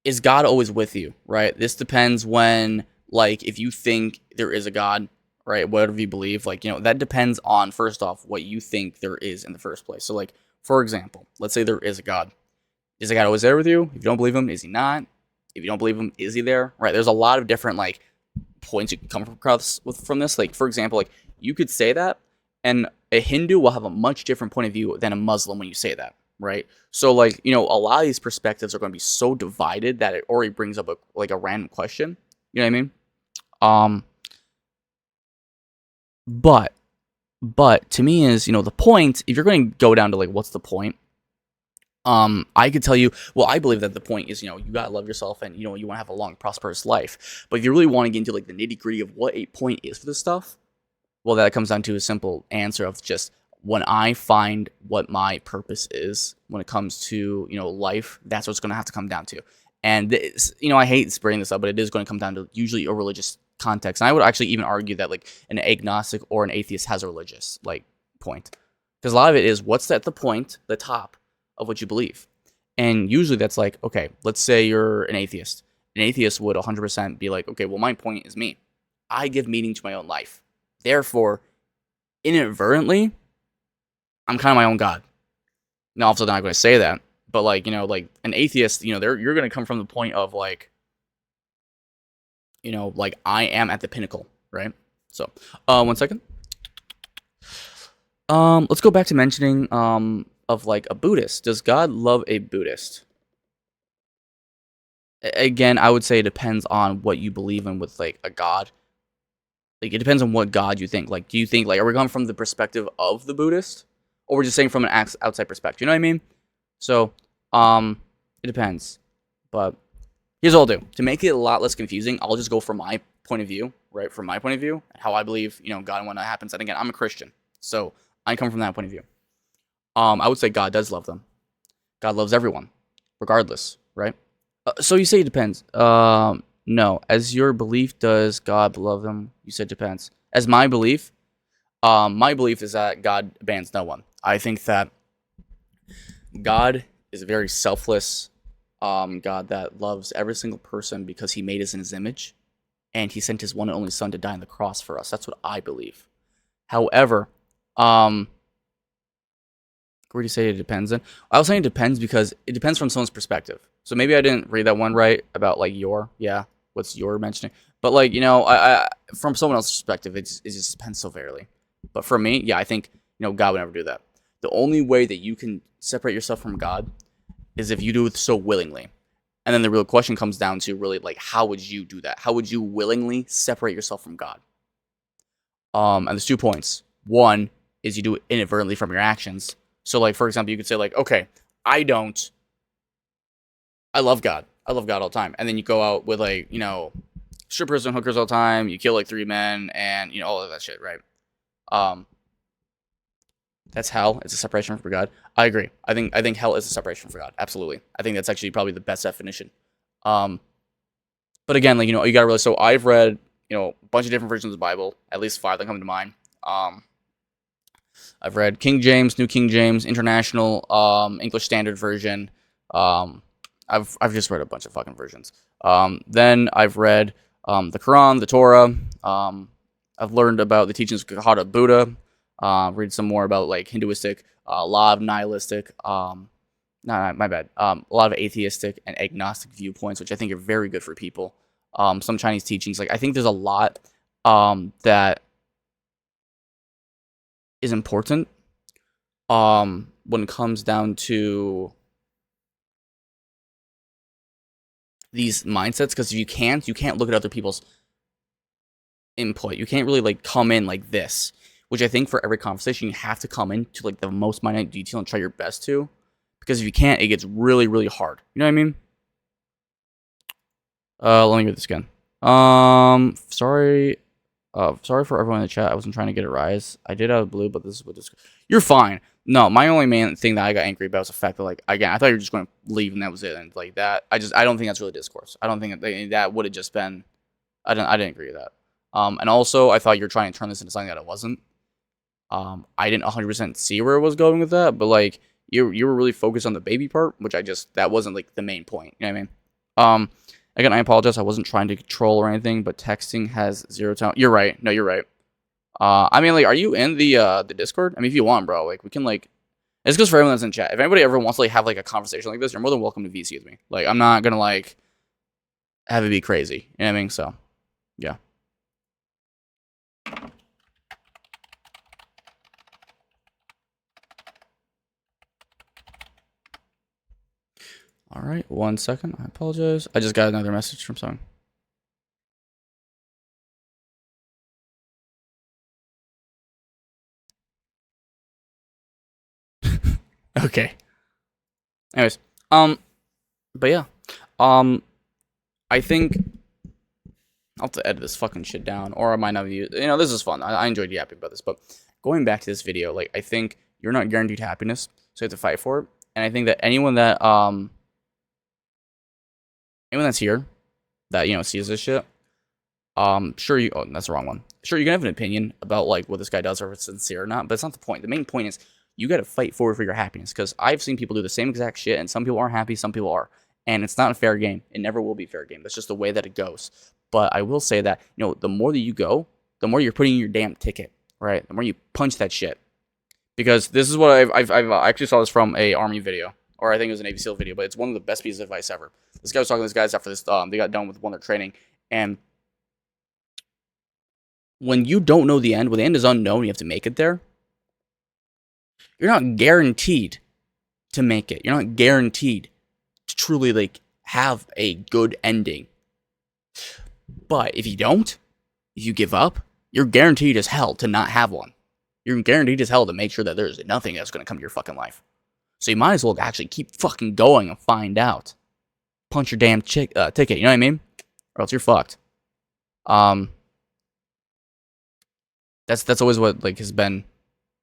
is God always with you, right? This depends when, like, if you think there is a God, right? Whatever you believe, like, that depends on, first off, what you think there is in the first place. So, like, for example, let's say there is a God. Is the God always there with you? If you don't believe him, is he not? If you don't believe him, is he there? Right? There's a lot of different, like, points you can come across from this. Like, for example, like, you could say that, and a Hindu will have a much different point of view than a Muslim when you say that, right? So, like, a lot of these perspectives are going to be so divided that it already brings up a random question. You know what I mean? Um, but to me is, the point, if you're going to go down to like what's the point, I could tell you, well, I believe that the point is, you gotta love yourself, and you want to have a long, prosperous life. But if you really want to get into like the nitty-gritty of what a point is for this stuff, well, that comes down to a simple answer of just, when I find what my purpose is when it comes to, life, that's what it's going to have to come down to. And this, I hate spreading this up, but it is going to come down to usually a religious context. And I would actually even argue that like an agnostic or an atheist has a religious like point, because a lot of it is what's at the point, the top of what you believe. And usually that's like, okay, let's say you're an atheist. An atheist would 100% be like, okay, well, my point is me. I give meaning to my own life. Therefore, inadvertently, I'm kind of my own God. Now, obviously, I'm not going to say that, but like, like an atheist, you're going to come from the point of like, like I am at the pinnacle, right? So, 1 second. Let's go back to mentioning of like a Buddhist. Does God love a Buddhist? Again, I would say it depends on what you believe in with like a God. Like, it depends on what God you think. Like, do you think, like, are we going from the perspective of the Buddhist? Or we're just saying from an outside perspective? You know what I mean? So, it depends. But here's what I'll do. To make it a lot less confusing, I'll just go from my point of view, right? From my point of view, how I believe, God and whatnot happens. And again, I'm a Christian. So, I come from that point of view. I would say God does love them. God loves everyone, regardless, right? So you say it depends. No. As your belief, does God love them? You said depends. As my belief is that God abandons no one. I think that God is a very selfless God that loves every single person because he made us in his image, and he sent his one and only son to die on the cross for us. That's what I believe. However, where do you say it depends in? I was saying it depends because it depends from someone's perspective. So maybe I didn't read that one right about like what's your mentioning. But like, I from someone else's perspective, it just depends so variably. But for me, yeah, I think, God would never do that. The only way that you can separate yourself from God is if you do it so willingly. And then the real question comes down to really like, how would you do that? How would you willingly separate yourself from God? And there's 2 points. One is you do it inadvertently from your actions. So like, for example, you could say like, okay, I love God. I love God all the time. And then you go out with like, strippers and hookers all the time. You kill like 3 men and, all of that shit, right? That's hell. It's a separation from God. I agree. I think hell is a separation from God. Absolutely. I think that's actually probably the best definition. But again, like, you gotta realize, so I've read, a bunch of different versions of the Bible, at least 5 that come to mind. I've read King James, New King James, International, English Standard Version. I've just read a bunch of fucking versions. Then I've read the Quran, the Torah. I've learned about the teachings of Buddha. Read some more about like Hinduistic, a lot of nihilistic, no, my bad. A lot of atheistic and agnostic viewpoints, which I think are very good for people. Some Chinese teachings, like I think there's a lot that is important when it comes down to these mindsets, because if you can't look at other people's input. You can't really like come in like this, which I think for every conversation you have to come into like the most minute detail and try your best to, because if you can't, it gets really, really hard. You know what I mean? Let me read this again. Sorry for everyone in the chat. I wasn't trying to get a rise. I did out of blue, but this is what this. You're fine. No, my only main thing that I got angry about was the fact that, like, again, I thought you were just going to leave and that was it, and like that. I don't think that's really discourse. I don't think that would have just been I didn't agree with that. And also I thought you were trying to turn this into something that it wasn't. I didn't 100% see where it was going with that, but like you were really focused on the baby part, which that wasn't like the main point. You know what I mean? Um, Again, I apologize. I wasn't trying to control or anything, but texting has zero tone. You're right. No, you're right. I mean, like, are you in the Discord? I mean, if you want, bro, like, we can like. It's just for everyone that's in chat. If anybody ever wants to like have like a conversation like this, you're more than welcome to VC with me. Like, I'm not gonna like have it be crazy. You know what I mean? So, yeah. All right, 1 second. I apologize. I just got another message from someone. Okay. Anyways, but yeah, I think I'll have to edit this fucking shit down, or I might not be. This is fun. I enjoyed yapping about this, but going back to this video, like, I think you're not guaranteed happiness, so you have to fight for it. And I think that anyone that's here that sees this shit, sure you. Oh, that's the wrong one. Sure, you can have an opinion about like what this guy does, or if it's sincere or not, but it's not the point. The main point is you got to fight forward for your happiness, because I've seen people do the same exact shit, and some people aren't happy, some people are, and it's not a fair game. It never will be a fair game. That's just the way that it goes. But I will say that the more that you go, the more you're putting in your damn ticket, right? The more you punch that shit, because this is what I've I actually saw this from a army video, or I think it was a Navy SEAL video, but it's one of the best pieces of advice ever. This guy was talking to these guys after this. They got done with one of their training, and when you don't know the end, when the end is unknown, you have to make it there. You're not guaranteed to make it. You're not guaranteed to truly like have a good ending. But if you don't, if you give up, you're guaranteed as hell to not have one. You're guaranteed as hell to make sure that there's nothing that's going to come to your fucking life. So you might as well actually keep fucking going and find out. Punch your damn ticket, you know what I mean? Or else you're fucked. That's always what like has been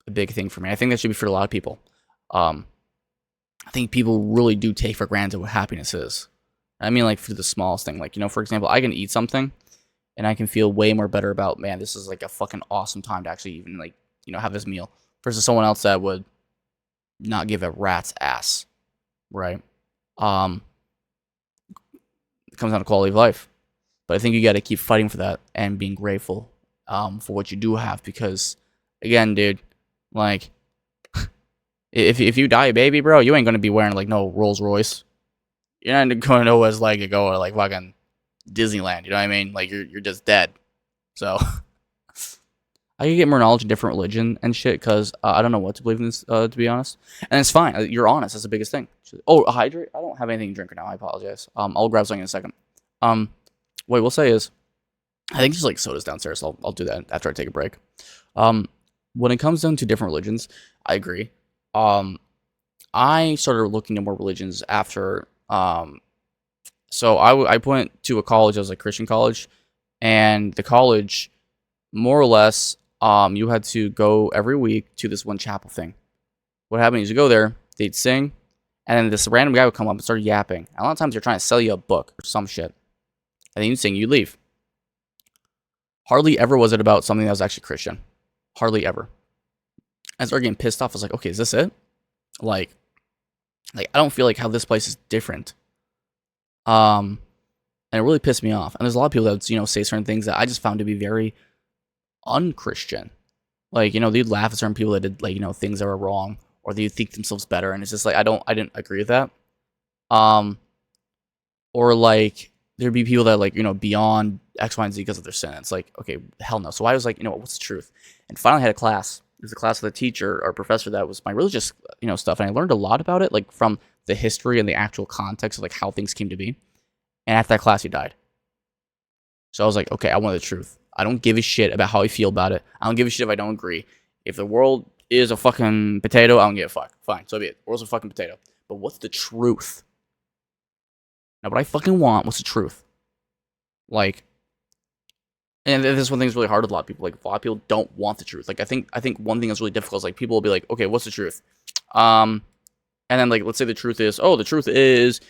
a big thing for me. I think that should be for a lot of people. I think people really do take for granted what happiness is. I mean, like, for the smallest thing. Like, for example, I can eat something, and I can feel way more better about, man, this is, like, a fucking awesome time to actually even, like, have this meal, versus someone else that would not give a rat's ass, right? It comes down to quality of life. But I think you got to keep fighting for that and being grateful for what you do have, because, again, dude, like, if you die a baby, bro, you ain't going to be wearing, like, no Rolls Royce. You're not going to know what it's like to go to, like, fucking Disneyland, you know what I mean? Like, you're just dead. So, I can get more knowledge in different religion and shit, because I don't know what to believe in this, to be honest. And it's fine. You're honest. That's the biggest thing. Oh, hydrate? I don't have anything to drink right now. I apologize. I'll grab something in a second. What we'll say is, I think there's, like, sodas downstairs. So I'll do that after I take a break. When it comes down to different religions, I agree. I started looking at more religions after, so I went to a college. I was like Christian college, and the college, more or less, you had to go every week to this one chapel thing. What happened is you go there, they'd sing, and then this random guy would come up and start yapping. And a lot of times they're trying to sell you a book or some shit, and then you'd sing, you'd leave. Hardly ever was it about something that was actually Christian. Hardly ever. I started getting pissed off. I was like, okay, is this it? Like I don't feel like how this place is different. And it really pissed me off. And there's a lot of people that say certain things that I just found to be very unchristian. Like, they'd laugh at certain people that did, like, things that were wrong, or they'd think themselves better, and it's just like I didn't agree with that. Or like there'd be people that, like, beyond X, Y, and Z because of their sin. It's like, okay, hell no. So I was like, what's the truth? And finally had a class. It was a class with a teacher or professor that was my religious, stuff. And I learned a lot about it, like, from the history and the actual context of, like, how things came to be. And after that class, he died. So I was like, okay, I want the truth. I don't give a shit about how I feel about it. I don't give a shit if I don't agree. If the world is a fucking potato, I don't give a fuck. Fine, so be it. The world's a fucking potato. But what's the truth? Now, what I fucking want, what's the truth? Like, and this is one thing that's really hard with a lot of people. Like, a lot of people don't want the truth. Like, I think one thing that's really difficult is, like, people will be like, okay, what's the truth? And then, like, let's say the truth is, the truth is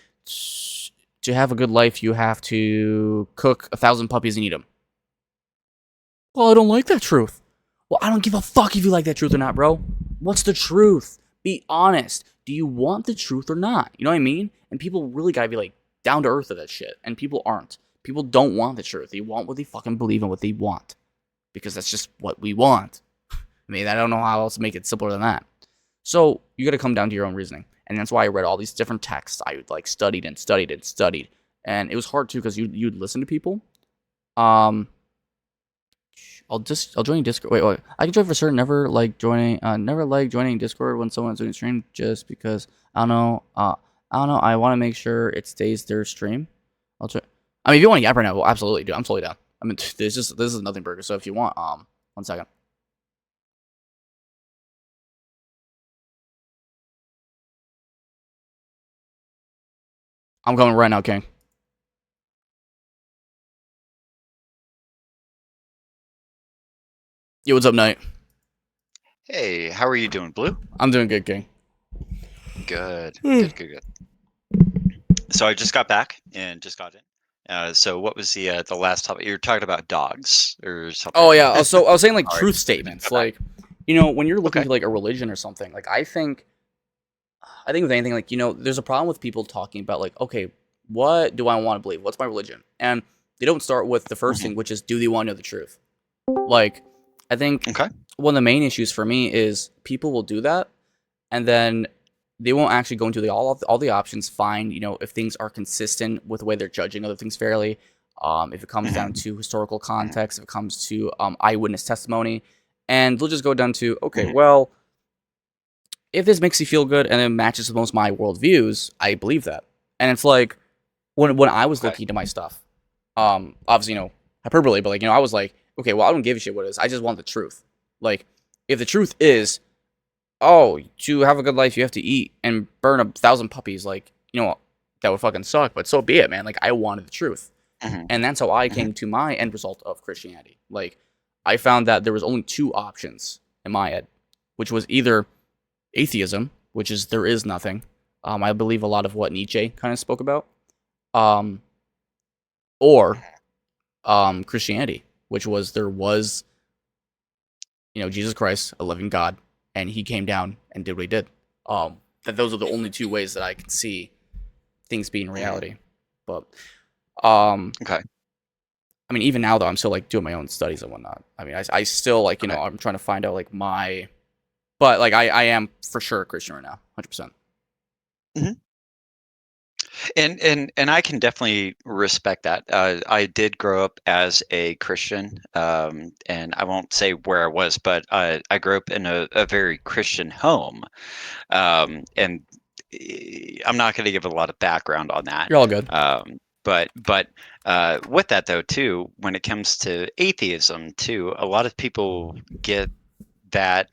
to have a good life, you have to cook 1,000 puppies and eat them. Well, I don't like that truth. Well, I don't give a fuck if you like that truth or not, bro. What's the truth? Be honest. Do you want the truth or not? You know what I mean? And people really gotta be like down to earth with that shit. And people aren't. People don't want the truth. They want what they fucking believe in what they want. Because that's just what we want. I mean, I don't know how else to make it simpler than that. So you gotta come down to your own reasoning. And that's why I read all these different texts. I like studied and studied and studied. And it was hard too because you'd listen to people. Um, I'll join Discord. Wait. I can join for certain. Never like joining Discord when someone's doing a stream just because I don't know. I don't know. I want to make sure it stays their stream. I'll try. I mean, if you want to yap right now, well, absolutely, dude. I'm totally down. I mean, this is nothing burger. So if you want, 1 second. I'm coming right now, King. Yo, what's up, Knight? Hey, how are you doing, Blue? I'm doing good, King. Good. So I just got back and just got in. So what was the last topic? You were talking about dogs or something. Oh yeah. So I was saying like Alright, truth just statements. go back. Like, when you're looking Okay. to like a religion or something, like I think with anything, like, there's a problem with people talking about like, okay, what do I want to believe? What's my religion? And they don't start with the first thing, which is, do they want to know the truth? Like, I think Okay. one of the main issues for me is people will do that, and then they won't actually go into all the options, find, if things are consistent with the way they're judging other things fairly, if it comes down to historical context, if it comes to eyewitness testimony, and they'll just go down to, okay, well, if this makes you feel good and it matches with most of my worldviews, I believe that. And it's like, when I was Okay. looking into my stuff, obviously, hyperbole, but like, I was like, okay, well, I don't give a shit what it is. I just want the truth. Like, if the truth is, oh, to have a good life, you have to eat and burn 1,000 puppies, like, that would fucking suck, but so be it, man. Like, I wanted the truth. And that's how I came to my end result of Christianity. Like, I found that there was only two options in my head, which was either atheism, which is there is nothing. I believe a lot of what Nietzsche kind of spoke about. Or Christianity, which was there was, Jesus Christ, a living God, and he came down and did what he did. That those are the only two ways that I can see things being reality. But Okay. I mean, even now though, I'm still like doing my own studies and whatnot. I mean, I still like, I'm trying to find out like but like I am for sure a Christian right now, 100%. And I can definitely respect that. I did grow up as a Christian, and I won't say where I was, but I grew up in a very Christian home, and I'm not going to give a lot of background on that. You're all good. But with that though, too, when it comes to atheism, too, a lot of people get that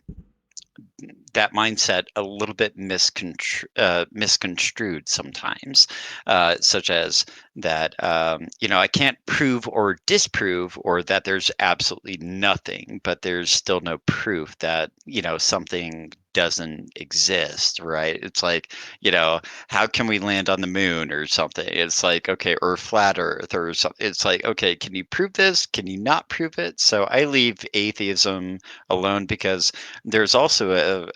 mindset a little bit misconstrued sometimes, such as that I can't prove or disprove, or that there's absolutely nothing, but there's still no proof that something doesn't exist, right? It's like, how can we land on the moon or something? It's like, okay, or flat earth or something. It's like, okay, can you prove this? Can you not prove it? So I leave atheism alone, because there's also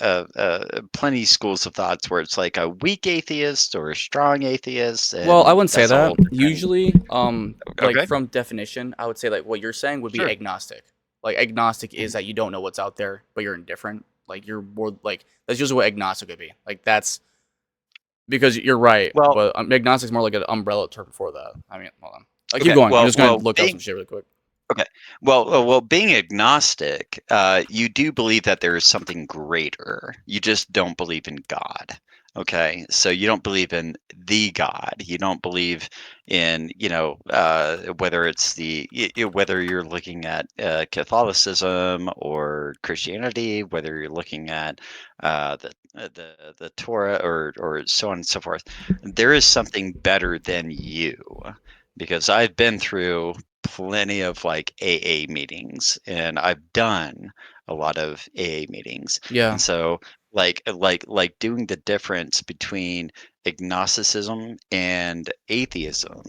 plenty schools of thoughts where it's like a weak atheist or a strong atheist, Well, I and wouldn't say that's a that. whole different. Usually, like Okay, from definition, I would say like what you're saying would be sure. agnostic. Like agnostic is that you don't know what's out there, but you're indifferent. Like you're more like that's usually what agnostic would be. Like that's because you're right, Well, but agnostic is more like an umbrella term for that. I mean, hold on. Keep okay. going. I'm Well, just gonna look up some shit really quick. okay. Well, being agnostic, you do believe that there is something greater. You just don't believe in God. Okay, so you don't believe in the God. You don't believe in, whether it's whether you're looking at Catholicism or Christianity, whether you're looking at the Torah, or so on and so forth. There is something better than you, because I've been through plenty of like AA meetings, and I've done a lot of AA meetings. Yeah. And so like doing the difference between agnosticism and atheism.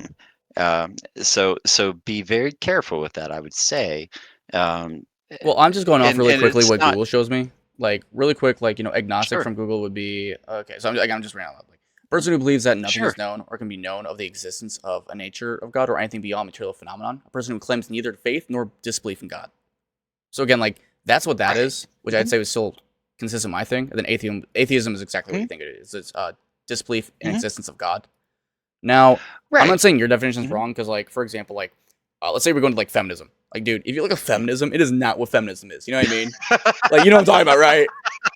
So be very careful with that, I would say. Um, Well, I'm just going off really and quickly it's what not Google shows me. Like really quick, like agnostic sure, from Google would be okay. So I'm just reading out loud. Like person who believes that nothing sure. is known or can be known of the existence of a nature of God or anything beyond material phenomenon. A person who claims neither faith nor disbelief in God. So again, like that's what that Right. is, which I'd Mhm, say was still consistent with my thing. And then atheism is exactly what you mhm, think it is. It's disbelief in mhm. existence of God. Now, I'm Right. not saying your definition is Mhm. wrong because, like, for example, like, let's say we're going to like feminism. Like, dude, if you look at feminism, it is not what feminism is. You know what I mean? Like, you know what I'm talking about, right?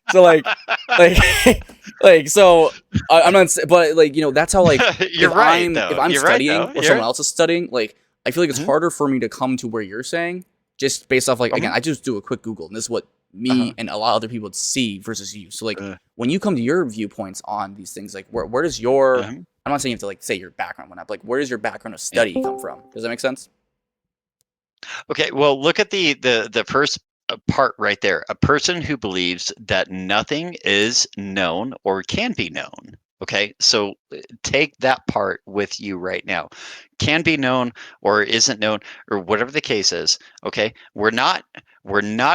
So, like, so I'm not, but like, that's how like You're right, if though. I'm You're right, studying though. or You're someone else is studying, like, I feel like it's mhm, harder for me to come to where you're saying just based off like again, mhm, I just do a quick Google and this is what uh-huh, me and a lot of other people would see versus you. So like uh, when you come to your viewpoints on these things, like where does your uh-huh, I'm not saying you have to like say your background whatnot, but like where does your background of yeah. study come from? Does that make sense? Okay, well, look at the first part right there. A person who believes that nothing is known or can be known. Okay, so take that part with you right now. Can be known or isn't known or whatever the case is. Okay, we're not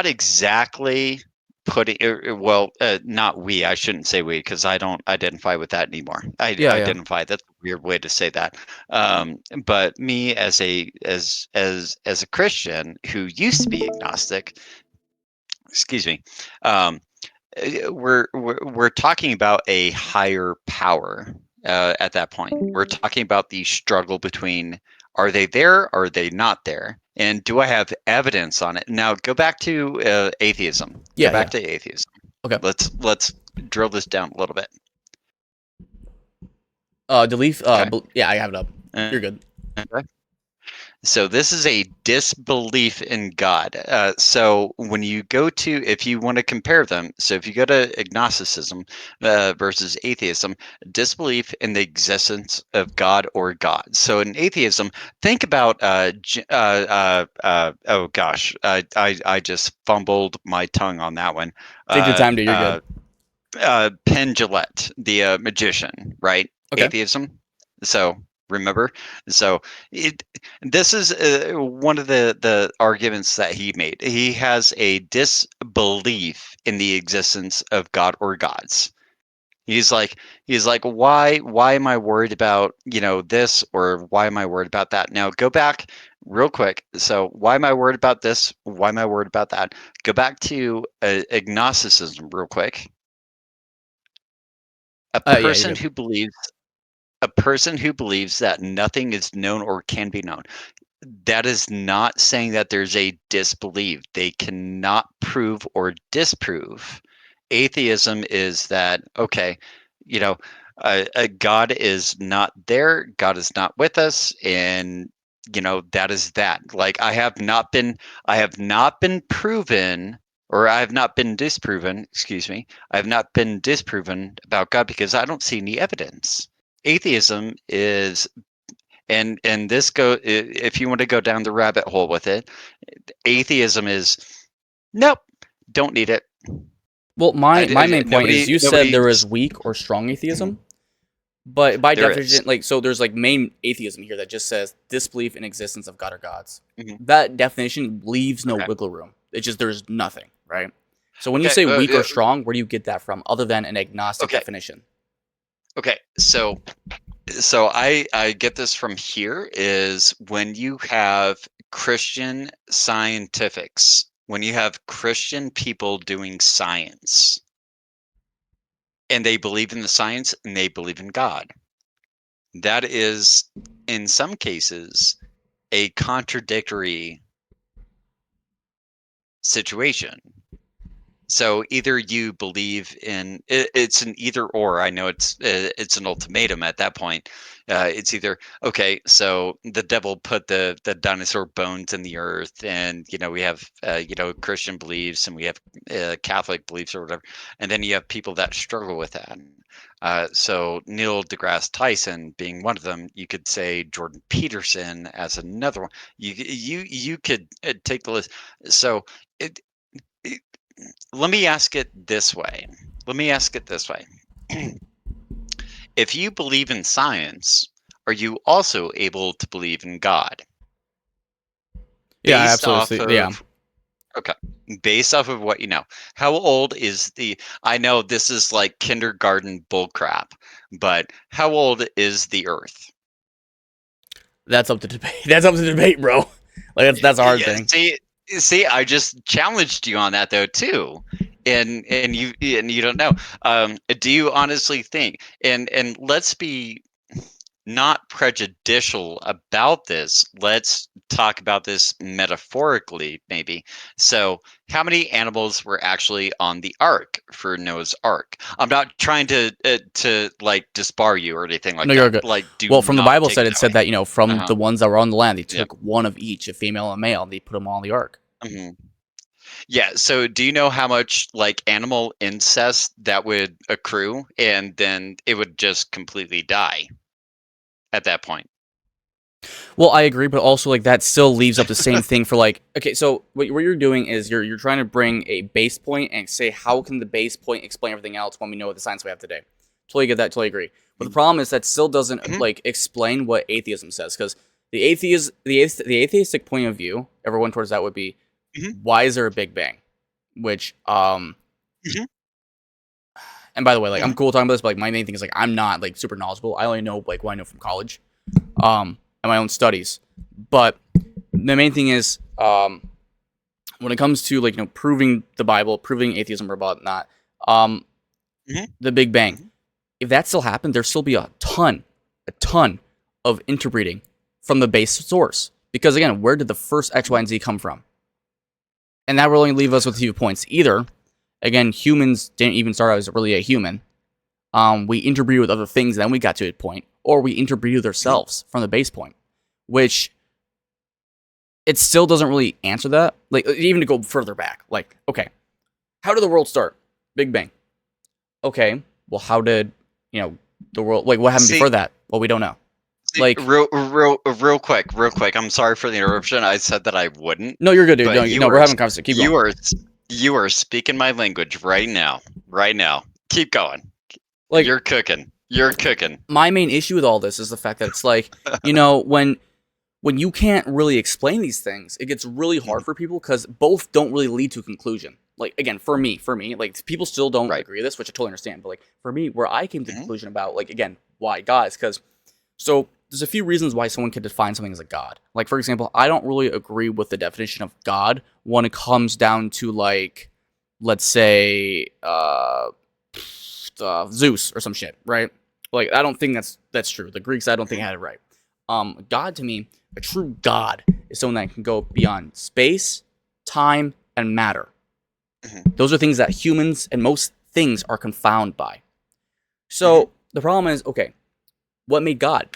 exactly putting. Well, not we. I shouldn't say we because I don't identify with that anymore. I Yeah, yeah. identify. That's a weird way to say that. But me as a Christian who used to be agnostic, excuse me, um, we're talking about a higher power at that point. We're talking about the struggle between are they there, are they not there, and do I have evidence on it? Now go back to atheism. Go Yeah, back yeah. to atheism. Okay. Let's drill this down a little bit. Delete Okay. yeah, I have it up. Uh, You're good. Okay. So this is a disbelief in God. So when you go to, if you want to compare them, so if you go to agnosticism versus atheism, disbelief in the existence of God or God. So in atheism, think about, oh gosh, I just fumbled my tongue on that one. Take your Uh, time, dude. You're good. uh, Penn the magician, right? Okay. Atheism. So remember, so it this is one of the arguments that he made. He has a disbelief in the existence of God or gods. He's like why am I worried about this or why am I worried about that? Now go back real quick. So why am I worried about this? Why am I worried about that? Go back to agnosticism real quick. A Yeah, you're person good. who believes a person who believes that nothing is known or can be known. That is not saying that there's a disbelief. They cannot prove or disprove. Atheism is that okay, you know, God is not there, God is not with us, and that is that. Like I have not been proven, or I have not been disproven, excuse me. I have not been disproven about God because I don't see any evidence. Atheism is, and this if you want to go down the rabbit hole with it, atheism is nope, don't need it. Well, my main point is Nobody you said there was nobody's weak or strong atheism. But by there is. definition, like, so there's like main atheism here that just says disbelief in existence of God or gods. Mhm. That definition leaves no Okay. wiggle room. It's just there's nothing, right? So when you Okay. say weak or strong, where do you get that from other than an agnostic Okay. definition? Okay. So I get this from here is when you have Christian scientifics, when you have Christian people doing science, and they believe in the science and they believe in God. That is, in some cases, a contradictory situation. So either you believe in it's an either or. I know it's an ultimatum at that point. It's either okay. So the devil put the dinosaur bones in the earth, and we have Christian beliefs, and we have Catholic beliefs or whatever, and then you have people that struggle with that. So Neil deGrasse Tyson being one of them, you could say Jordan Peterson as another one. You could take the list. So it let me ask it this way. let me ask it this way. If you believe in science, are you also able to believe in God? Yeah, I Based absolutely off see. Yeah. of Okay. Based off of what you know. How old is the I know this is like kindergarten bullcrap, but how old is the Earth? That's up to debate. That's up to debate, bro. Like that's a hard Yeah, thing. see, I just challenged you on that though too, and you don't know. Do you honestly think? And let's be not prejudicial about this. Let's talk about this metaphorically, maybe. So, how many animals were actually on the ark for Noah's Ark? I'm not trying to like disbar you or anything like No, you're that. good. Like, do Well, from the not Bible take said it it that way. said that Uh from huh. the ones that were on the land, they Yep. took one of each, a female and a male, and they put them on the ark. hmm Yeah. So, do you know how much like animal incest that would accrue, and then it would just completely die at that point? Well, I agree, but also like that still leaves up the same thing for like okay, so what you're doing is you're trying to bring a base point and say how can the base point explain everything else when we know the science we have today. Totally get that, totally agree. But the problem is that still doesn't Mm-hmm. like explain what atheism says because the atheistic point of view, everyone towards that would be hmm why is there a big bang? Which hmm and by the way, like hmm I'm cool talking about this, but like my main thing is like I'm not like super knowledgeable. I only know like what I know from college, and my own studies. But the main thing is, when it comes to like proving the Bible, proving atheism or whatnot, um, hmm the Big Bang. hmm If that still happened, there'd still be a ton of interbreeding from the base source. Because again, where did the first X, Y, and Z come from? And that will only leave us with 2 points. Either, again, humans didn't even start out as really a human. We interbreed with other things, then we got to a point, or we interbreed with hmm ourselves from the base point, which it still doesn't really answer that. Like even to go further back, like okay, how did the world start? Big Bang. Okay, well, how did the world like what happened See, before that? Well, we don't know. See, Like real quick. I'm sorry for the interruption. I said that I wouldn't, no, you're good, dude. No, but no, we're having a conversation. Keep going. you are you are speaking my language right now. Right now. Keep going. Like You're cooking. You're cooking. my main issue with all this is the fact that it's like when you can't really explain these things, it gets really hard for people because both don't really lead to a conclusion. Like again, for me, like people still don't Right. agree with this, which I totally understand. But like for me, where I came to the hmm conclusion about like again why God is because so there's a few reasons why someone could define something as a god. Like for example, I don't really agree with the definition of God when it comes down to like let's say Zeus or some shit, right? Like I don't think that's true. The Greeks I don't think had it right. God to me, a true God is someone that can go beyond space, time, and matter. hmm Those are things that humans and most things are confounded by. hmm So the problem is, okay, what made God?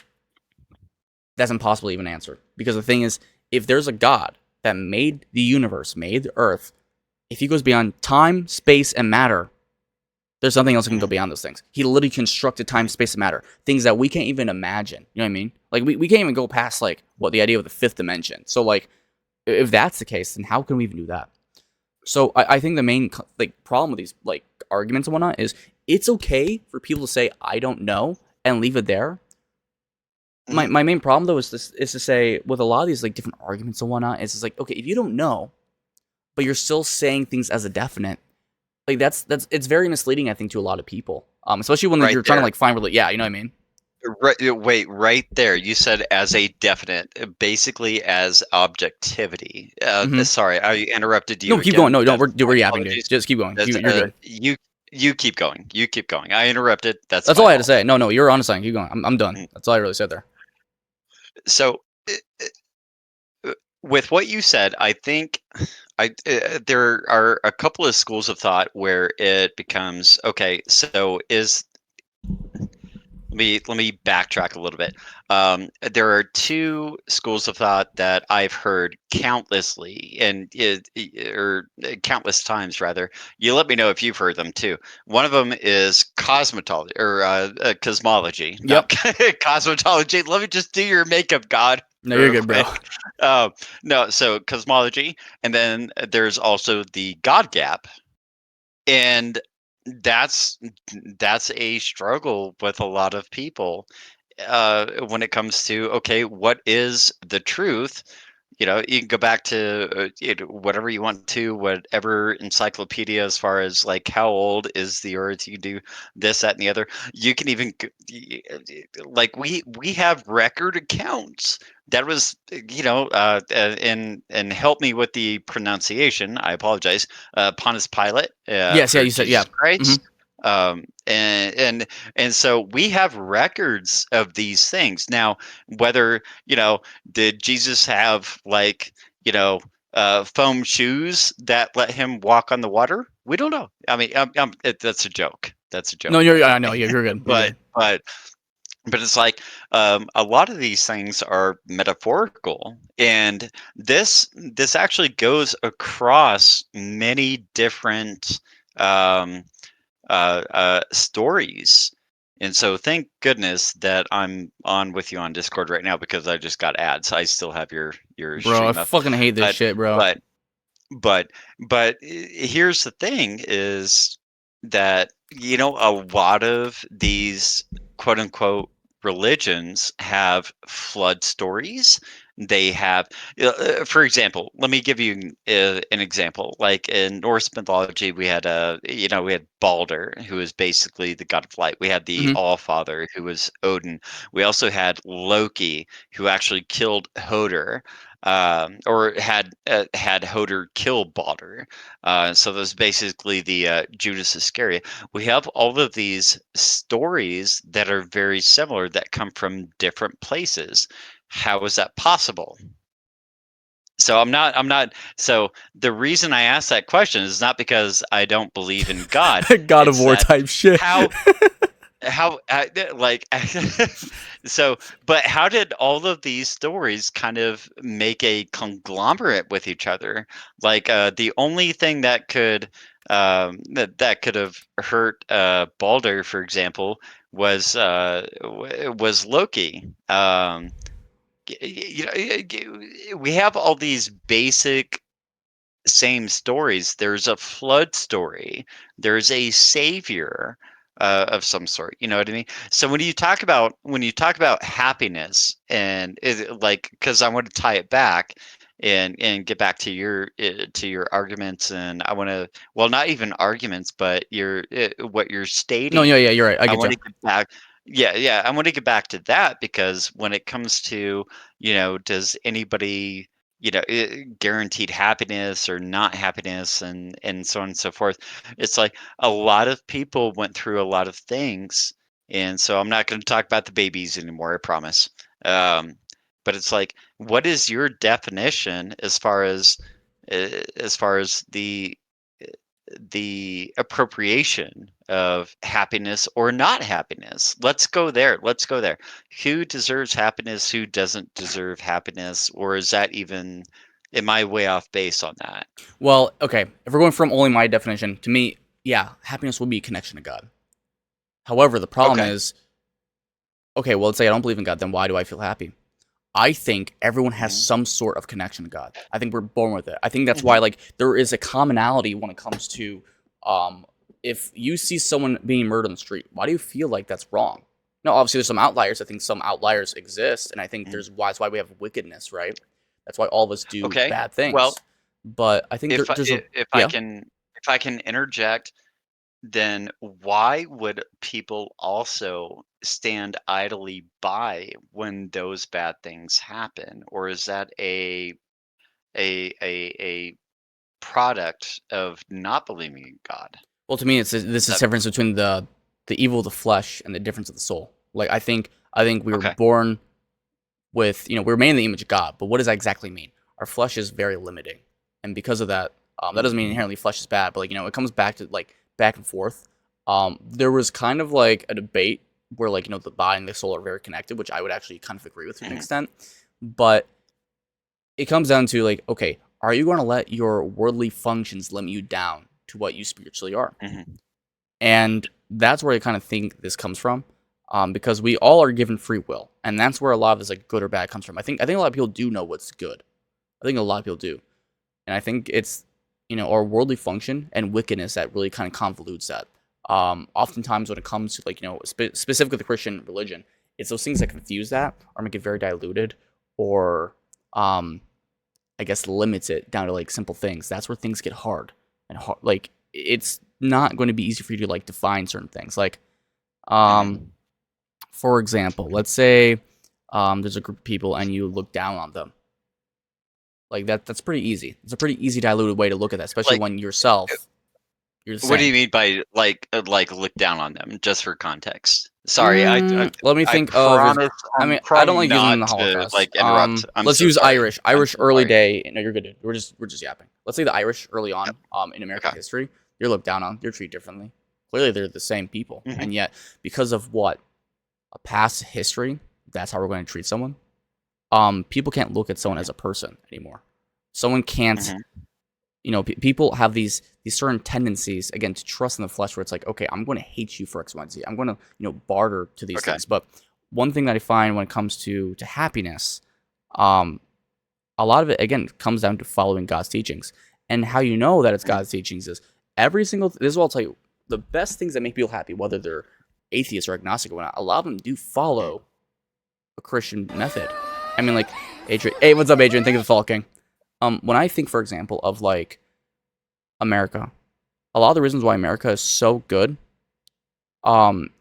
That's impossible to even answer. Because the thing is, if there's a God that made the universe, made the earth, if he goes beyond time, space, and matter, there's nothing else that can go hmm beyond those things. He literally constructed time, space, and matter. Things that we can't even imagine. You know what I mean? Like we can't even go past like what the idea of the fifth dimension. So like if that's the case, then how can we even do that? So I think the main like problem with these like arguments and whatnot is it's okay for people to say I don't know and leave it there. My, hmm my main problem though is to say with a lot of these like different arguments and whatnot is it's like okay if you don't know but you're still saying things as a definite like that's it's very misleading I think to a lot of people especially when like, Right you're trying to there. like find really yeah you know what I mean. Right, wait, right there. You said as a definite, basically as objectivity. Mm-hmm. Sorry, I interrupted No you keep going again. no don't That's we're my yapping dude apologies. just keep going That's you're good. you keep going. You keep going. I interrupted. That's That's my all I had to fault. say. No you're on to something keep going I'm done Mm. that's all I really said there. So, with what you said, I think there are a couple of schools of thought where it becomes okay. So, is let me backtrack a little bit. There are two schools of thought that I've heard countlessly, and or countless times rather. You let me know if you've heard them too. One of them is cosmetology or cosmology, Yep. not cosmetology. Let me just do your makeup, God, No you're real good bro. quick. No, so cosmology, and then there's also the God gap, and that's that's a struggle with a lot of people when it comes to, okay, what is the truth? You can go back to whatever you want to, whatever encyclopedia, as far as like how old is the earth. You can do this, that, and the other. You can even like we have record accounts. That was and help me with the pronunciation. I apologize. Pontius Pilate Yes, yeah, for you said yeah. Jesus Hmm. Christ. Um, and and and so we have records of these things now. Whether did Jesus have like, foam shoes that let him walk on the water? We don't know. I mean, that's a joke. That's a No, joke, you're by the I way. know, yeah, you're good. You're But good. but it's like a lot of these things are metaphorical, and this actually goes across many different um, stories. And so thank goodness that I'm on with you on Discord right now, because I just got ads. I still have your Bro, I stream up. fucking hate this But shit, bro. but but here's the thing is that a lot of these quote unquote religions have flood stories. They have for example, let me give you an example. Like in Norse mythology, we had we had Balder, who is basically the god of light. We had the Hmm. Allfather, who was Odin. We also had Loki, who actually killed Hodor, or had Hodor kill Balder. So that was basically the Judas Iscariot. We have all of these stories that are very similar that come from different places. How is that possible? So I'm not. So the reason I ask that question is not because I don't believe in God. God of It's War that type shit. how like so but how did all of these stories kind of make a conglomerate with each other? Like the only thing that could that could have hurt Balder, for example, was Loki. We have all these basic same stories. There's a flood story. There's a savior of some sort. You know what I mean? So when you talk about happiness, and like, because I want to tie it back and get back to your arguments, and I want to, well, not even arguments, but your what you're No, yeah, stating. yeah, you're right. I I get want you. to get back. Yeah, yeah. I want to get back to that, because when it comes to, does anybody guaranteed happiness or not happiness, and so on and so forth. It's like a lot of people went through a lot of things, and so I'm not going to talk about the babies anymore, I promise. um, but it's like, what is your definition as far as the appropriation of happiness or not happiness? Let's go there. Let's go there. Who deserves happiness? Who doesn't deserve happiness? Or is that even, am I way off base on that? Well, okay, if we're going from only my definition, to me, yeah, happiness will be a connection to God. However, the problem Okay. is, okay, well, let's say I don't believe in God, then why do I feel happy? I think everyone has Hmm. some sort of connection to God. I think we're born with it. I think that's Hmm. why, like, there is a commonality when it comes to, um, if you see someone being murdered on the street, why do you feel like that's wrong? No, obviously there's some outliers. I think some outliers exist, and I think Hmm. that's why we have wickedness, right? That's why all of us do Okay. bad Well, things. But I think if I, there's a if I yeah. can if I can interject, then why would people also stand idly by when those bad things happen? Or is that a product of not believing in God? Well, to me, it's this Is is that the difference between the evil of the flesh and the difference of the soul. Like I think we were okay? born with we're made in the image of God, but what does that exactly mean? Our flesh is very limiting, and because of that, that doesn't mean Mhm. inherently flesh is bad, but like it comes back to like back and forth. There was kind of like a debate where like the body and the soul are very connected, which I would actually kind of agree with to an Mhm. extent, but it comes down to like, okay, are you going to let your worldly functions limit you down to what you spiritually are? Mhm. And that's where I kind of think this comes from, because we all are given free will, and that's where a lot of this like good or bad comes from. I think a lot of people do know what's good. I think a lot of people do, and I think it's our worldly function and wickedness that really kind of convolutes that. Oftentimes when it comes to like specifically the Christian religion, it's those things that confuse that or make it very diluted or I guess limits it down to like simple things. That's where things get hard and hard. Like it's not going to be easy for you to like define certain things. Like um, Mhm. for example, let's say there's a group of people and you look down on them. Like that's pretty easy. It's a pretty easy diluted way to look at that, especially Like, when yourself you're the what do same. you mean by like look down on them? Just for context. Sorry, Let me I think of. promise I I'm mean, I don't trying like using not the to Holocaust. like interrupt. I'm Let's so use sorry. Irish. I'm Irish so early sorry. day. No, you're good. Dude. We're just yapping. Let's say the Irish early Yep. on, in American Okay. history, you're looked down on. You're treated differently. Clearly, they're the same people, Hmm. and yet because of what a past history, that's how we're going to treat someone. People can't look at someone Okay. as a person anymore. Someone can't Hmm. people have these certain tendencies again to trust in the flesh where it's like, okay, I'm going to hate you for X, Y, and Z. I'm going to barter to these Okay. things. But one thing that I find when it comes to happiness, um, a lot of it again comes down to following God's teachings. And how you know that it's Mhm. God's teachings is every single. This is what I'll tell you. The best things that make people happy, whether they're atheist or agnostic or not, a lot of them do Mhm. follow a Christian method. I mean, like Adrian. Hey, what's up, Adrian? Thank you for following. When I think, for example, of like America, a lot of the reasons why America is so good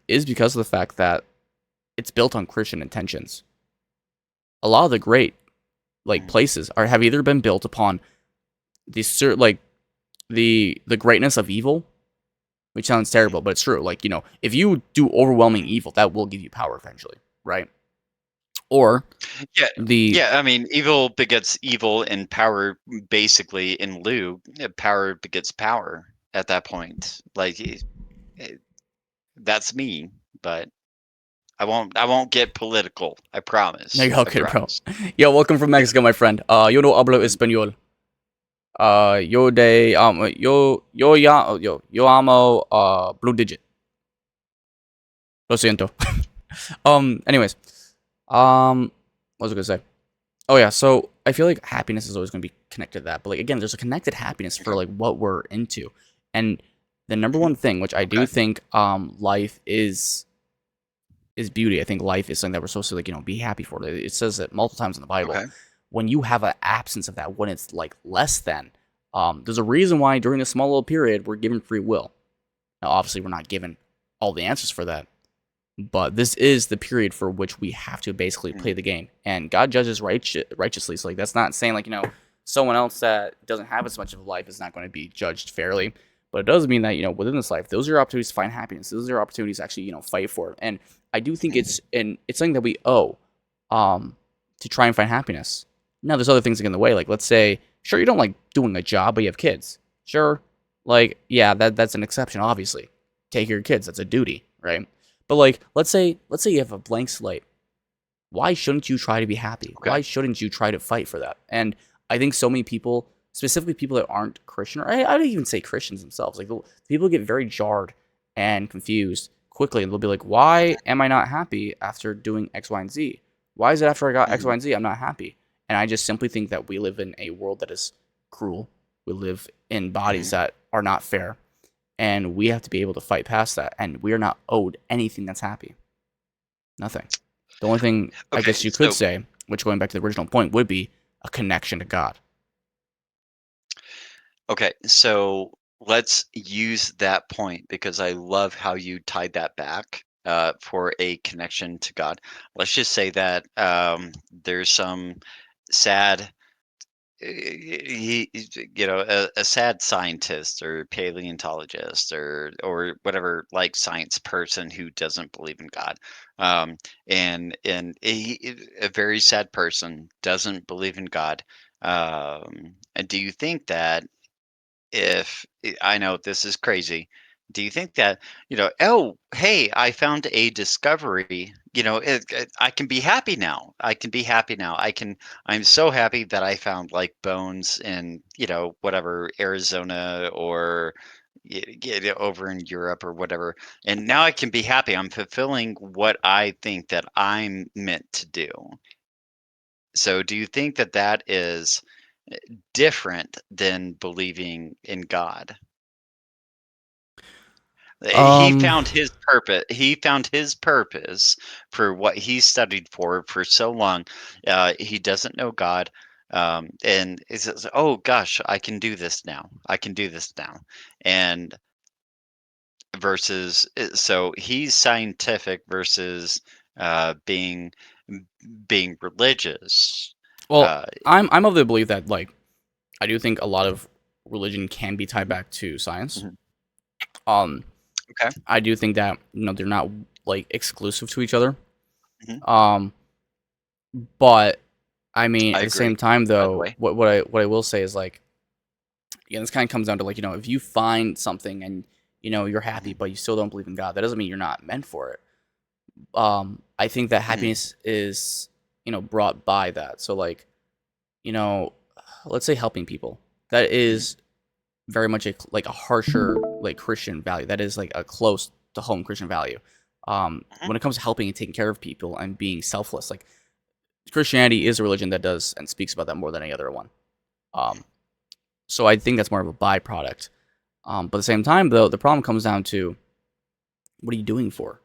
is because of the fact that it's built on Christian intentions. A lot of the great like Mhm. places are have either been built upon like the greatness of evil, which sounds terrible, but it's true. Like, if you do overwhelming evil, that will give you power eventually, right? Or Yeah, the yeah. I mean, evil begets evil, and power, basically, in lieu, power begets power. At that point, like eh, that's me, but I won't get political. I No, promise. you're I okay, bro. promise. Yo, welcome from Yeah. Mexico, my friend. Yo no hablo español. Yo amo Blue Digit. Lo siento. Anyways, what was I gonna say? Oh yeah, so I feel like happiness is always gonna be connected to that, but like again, there's a connected happiness for Okay. like what we're into, and the number Mhm. one thing, which I do Okay. think, life is beauty. I think life is something that we're supposed to like be happy for. It says it multiple times in the Bible. Okay. When you have an absence of that, when it's like less than, there's a reason why during a small little period we're given free will. Now, obviously, we're not given all the answers for that, but this is the period for which we have to basically play Mhm. the game, and God judges righteously. So like that's not saying like someone else that doesn't have as much of a life is not going to be judged fairly, but it does mean that within this life, those are your opportunities to find happiness. Those are your opportunities to actually fight for it. And I do think Mhm. it's something that we owe, to try and find happiness. Now there's other things that get in the way. Like let's say, sure, you don't like doing a job, but you have kids. Sure, like yeah, that's an exception. Obviously, take care of your kids. That's a duty, right? But like, let's say you have a blank slate. Why shouldn't you try to be happy? Okay. Why shouldn't you try to fight for that? And I think so many people, specifically people that aren't Christian, or I don't even say Christians themselves, like people get very jarred and confused quickly, and they'll be like, "Why am I not happy after doing X, Y, and Z? Why is it after I got X, Y, Mhm. and Z I'm not happy?" And I just simply think that we live in a world that is cruel. We live in bodies Mhm. that are not fair, and we have to be able to fight past that. And we are not owed anything that's happy. Nothing. The only thing I Okay. guess you could So say, which going back to the original point, would be a connection to God. okay. So let's use that point because I love how you tied that back for a connection to God. Let's just say that there's some sad a sad scientist or paleontologist or whatever like science person who doesn't believe in God, um, and a very sad person doesn't believe in God. And do you think that I know this is crazy. Do you think that, oh, hey, I found a discovery, I can be happy now. I can be happy now. I'm so happy that I found like bones in, whatever, Arizona or over in Europe or whatever. And now I can be happy. I'm fulfilling what I think that I'm meant to do. So do you think that that is different than believing in God? He Um, found his purpose. He found his purpose for what he studied for so long. He doesn't know God, and he says, "Oh gosh, I can do this now. I can do this now." And so he's scientific versus being religious. well, Uh, I'm of the belief that like I do think a lot of religion can be tied mhm, back to science. mhm. Um, Okay. I do think that they're not like exclusive to each other. Mhm. Um, but I mean I at the same agree. time By the though, way. what I will say is like again, this kind of comes down to like if you find something and you're happy Mhm, but you still don't believe in God, that doesn't mean you're not meant for it. I think that mhm, happiness is brought by that. So like you know, let's say helping people. That mhm, is very much like a harsher like Christian value. That is like a close to home Christian value. mhm. When it comes to helping and taking care of people and being selfless, like Christianity is a religion that does and speaks about that more than any other one. Um, so I think that's more of a byproduct. But at the same time, though, the problem comes down to what are you doing for?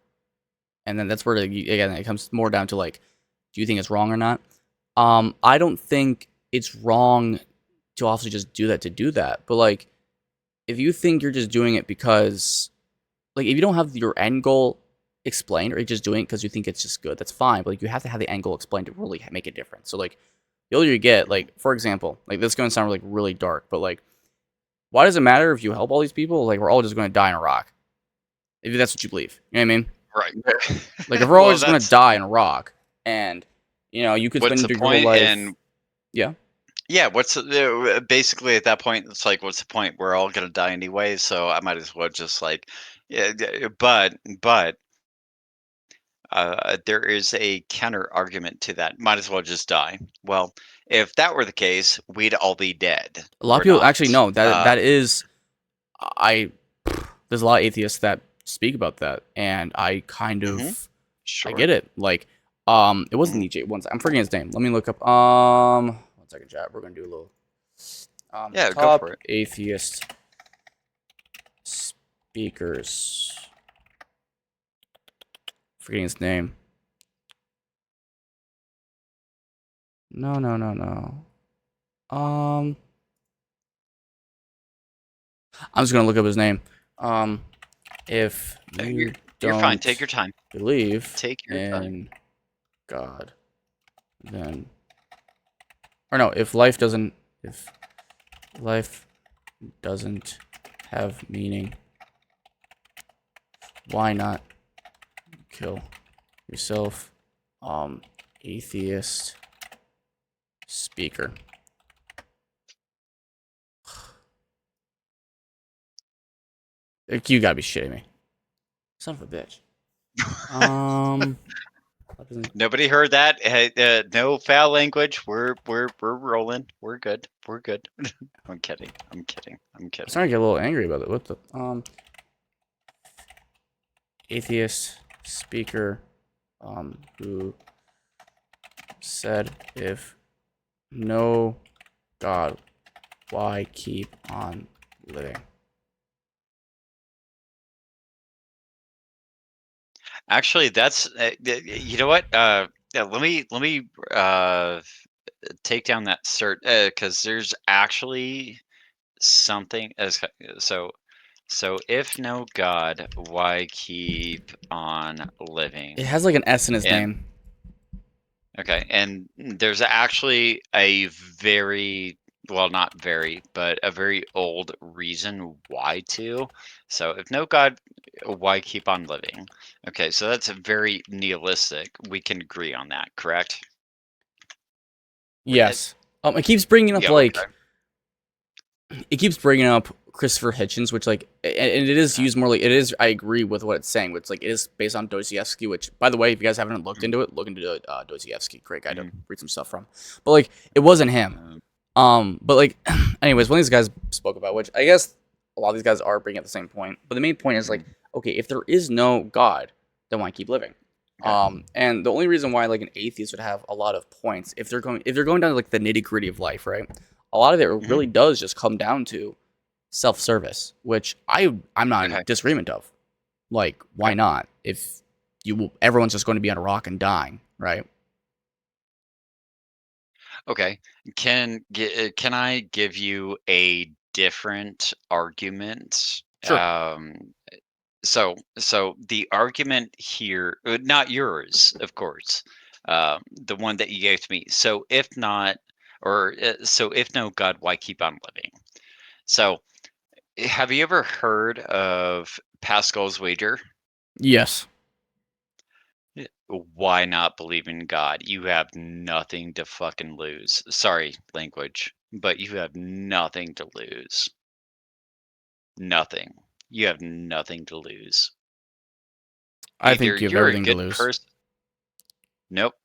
And then that's where again it comes more down to like, do you think it's wrong or not? I don't think it's wrong to also just do that to do that. But like, if you think you're just doing it because, like, if you don't have your end goal explained, or you're just doing it because you think it's just good, that's fine. But like, you have to have the end goal explained to really make a difference. So like, the older you get, like, for example, like this is going to sound like really dark, but like, why does it matter if you help all these people? Like, we're all just going to die in a rock. If that's what you believe, you know what I mean? Right. Like, if we're all Well, just going to die in a rock, and you could what's spend the your whole point? life, And yeah. yeah, basically at that point? It's like, what's the point? We're all gonna die anyway, so I might as well just like, yeah. But there is a counter argument to that. Might as well just die. Well, if that were the case, we'd all be dead. A lot of We're people actually not. know that is I. There's a lot of atheists that speak about that, and I kind Mhm, of I sure. get it. Like, it wasn't Mhm. Nietzsche. I'm forgetting his name. Let me look up. 1 second, chat. We're gonna do a little Yeah, go top for it. atheist speakers. Forgetting his name. No, no, no, no. Um, I'm just gonna look up his name. Um, if You're you you're fine. Take don't your time. believe Take your time. in God, then or no, if life doesn't have meaning, why not kill yourself? Atheist speaker. Like, you gotta be shitting me, son of a bitch. Um, Nobody heard that. Hey, no foul language. We're rolling. We're good. We're good. I'm kidding. I'm kidding. I'm I'm kidding. starting to get a little angry about it. What the atheist speaker who said if no God, why keep on living? Actually, that's you know what? Yeah, let me take down that cert because there's actually something as so if no God, why keep on It living? has like an S in his And name. okay, and there's actually a very, well, not very, but a very old reason why to. So if no God, why keep on living? Okay, so that's a very nihilistic. We can agree on that, correct? Yes. It keeps bringing up Yeah, okay. like it keeps bringing up Christopher Hitchens, which like, and it is Uh, used more like it is. I agree with what it's saying. Which like it is based on Dostoevsky. Which, by the way, if you guys haven't looked mm, into it, look into Dostoevsky. Great guy to mm, read some stuff from. But like, it wasn't him. um, But like, anyways, one of these guys spoke about, which I guess a lot of these guys are bringing up the same point. But the main point is like, mm, okay, if there is no God, then why keep living? okay. And the only reason why like an atheist would have a lot of points if they're going down to like the nitty gritty of life, right? A lot of it Hmm. really does just come down to self service, which I'm not in Okay. disagreement of. Like, why Okay. not? If everyone's just going to be on a rock and dying, right? Okay. Can I give you a different argument? Sure. So the argument here, not yours, of course, the one that you gave to me. So if not, or so if no, God, why keep on living? So have you ever heard of Pascal's wager? Yes. Why not believe in God? You have nothing to fucking lose. Sorry, language, but you have nothing to lose. Nothing. You have nothing to lose. I Either think you have you're a everything to good lose. person. Nope.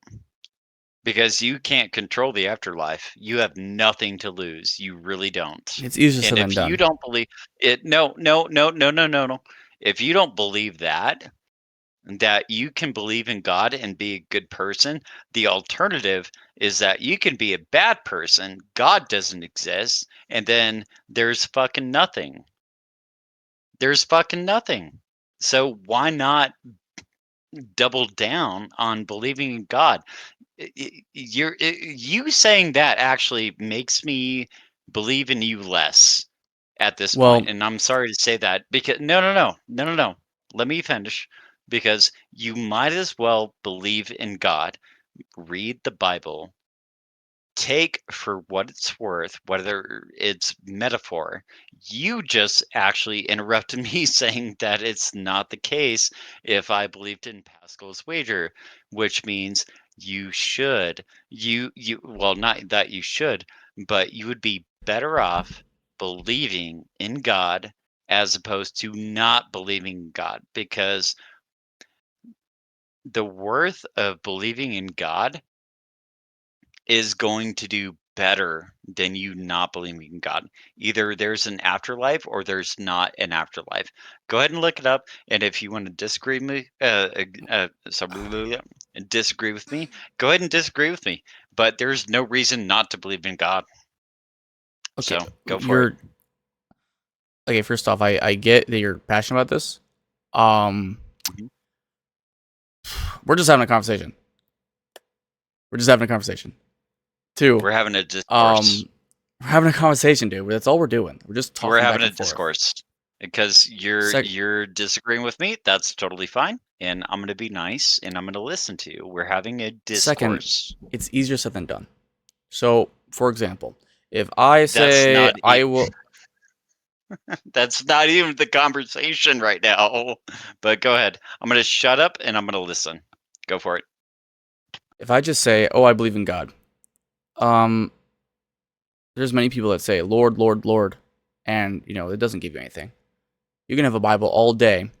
Because you can't control the afterlife. You have nothing to lose. You really don't. It's easier said And than if you done. don't believe it, no, no, no, no, no, no, no. If you don't believe that you can believe in God and be a good person, the alternative is that you can be a bad person, God doesn't exist, and then there's fucking nothing. There's fucking nothing. So why not double down on believing in God? You saying that actually makes me believe in you less at this point, Well, and I'm sorry to say that because no. Let me finish because you might as well believe in God, read the Bible, take for what it's worth, whether it's metaphor. You just actually interrupted me saying that it's not the case if I believed in Pascal's wager, which means you should, well, not that you should, but you would be better off believing in God as opposed to not believing in God because the worth of believing in God is going to do better than you not believing in God. Either there's an afterlife or there's not an afterlife. Go ahead and look it up. And if you want to disagree with me, disagree with me, go ahead and disagree with me. But there's no reason not to believe in God. okay, So go for it. you're okay. First off, I get that you're passionate about this. Um, Mhm. we're just having a conversation. We're just having a conversation. Two, We're having a discourse. um, we're having a conversation, dude. That's all we're doing. We're just We're talking having back a and forth. discourse because Sec- you're disagreeing with me. That's totally fine, and I'm going to be nice and I'm going to listen to you. We're having a Second, discourse. it's easier said than done. So, for example, if I That's say not I will, that's not even the conversation right now. But go ahead. I'm going to shut up and I'm going to listen. Go for it. if I just say, "Oh, I believe in God," um, there's many people that say, "Lord, Lord, Lord," and it doesn't give you anything. You can have a Bible all day,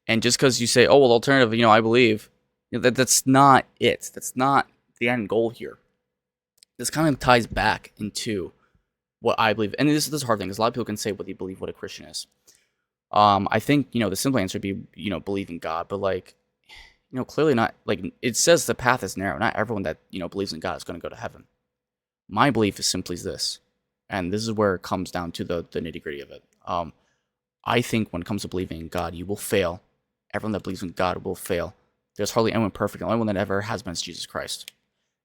and just because you say, "Oh, well, alternative," I believe, that's not it. That's not the end goal here. This kind of ties back into what I believe, and this is a hard thing because a lot of people can say what they believe what a Christian is. I think the simple answer would be believe in God, but like clearly not. Like it says the path is narrow. Not everyone that believes in God is going to go to heaven. My belief is simply this, and this is where it comes down to the nitty gritty of it. I think when it comes to believing in God, you will fail. Everyone that believes in God will fail. There's hardly anyone perfect. The only one that ever has been is Jesus Christ.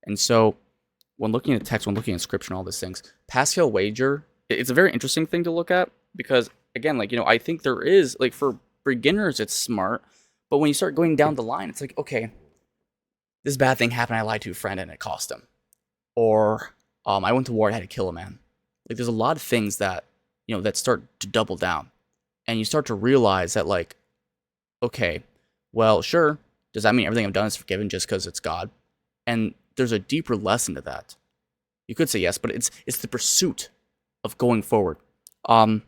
And so, when looking at text, when looking at scripture and all these things, Pascal wager, it's a very interesting thing to look at because, again, like, I think there is, like, for beginners, it's smart. But when you start going down the line, it's like, okay, this bad thing happened. I lied to a friend and it cost him. Or I went to war. I had to kill a man. Like, there's a lot of things that, that start to double down. And you start to realize that, like, okay, well, sure, does that mean everything I've done is forgiven just because it's God? And there's a deeper lesson to that. You could say yes, but it's the pursuit of going forward. Um,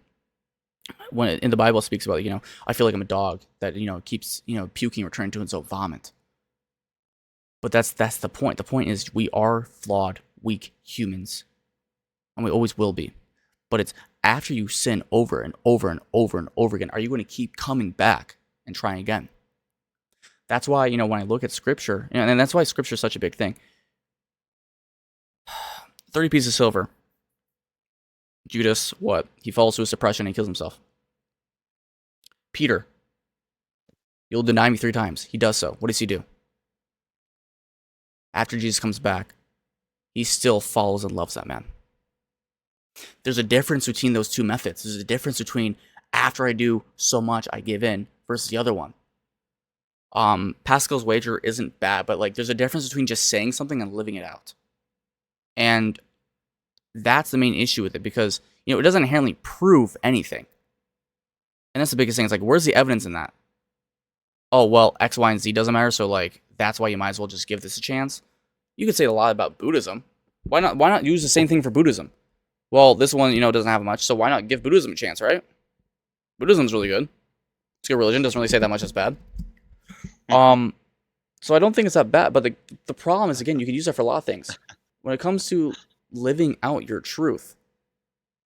when in the Bible it speaks about, I feel like I'm a dog that keeps puking, returning to its own vomit. But that's the point. The point is we are flawed, weak humans, and we always will be. But it's after you sin over and over and over and over again, are you going to keep coming back and trying again? That's why, when I look at scripture, and that's why scripture is such a big thing. 30 pieces of silver. Judas, what? He falls to his depression and he kills himself. Peter, You'll deny me 3 times. He does so. What does he do? After Jesus comes back, he still follows and loves that man. There's a difference between those two methods. There's a difference between after I do so much, I give in versus the other one. Pascal's wager isn't bad, but like there's a difference between just saying something and living it out. And that's the main issue with it because, it doesn't inherently prove anything. And that's the biggest thing. It's like, where's the evidence in that? Oh, well, X, Y, and Z doesn't matter, so like that's why you might as well just give this a chance. You could say a lot about Buddhism. Why not use the same thing for Buddhism? Well, this one, doesn't have much, so why not give Buddhism a chance, right? Buddhism's really good. It's a good religion, doesn't really say that much that's bad. So I don't think it's that bad, but the problem is, again, you could use that for a lot of things. When it comes to living out your truth,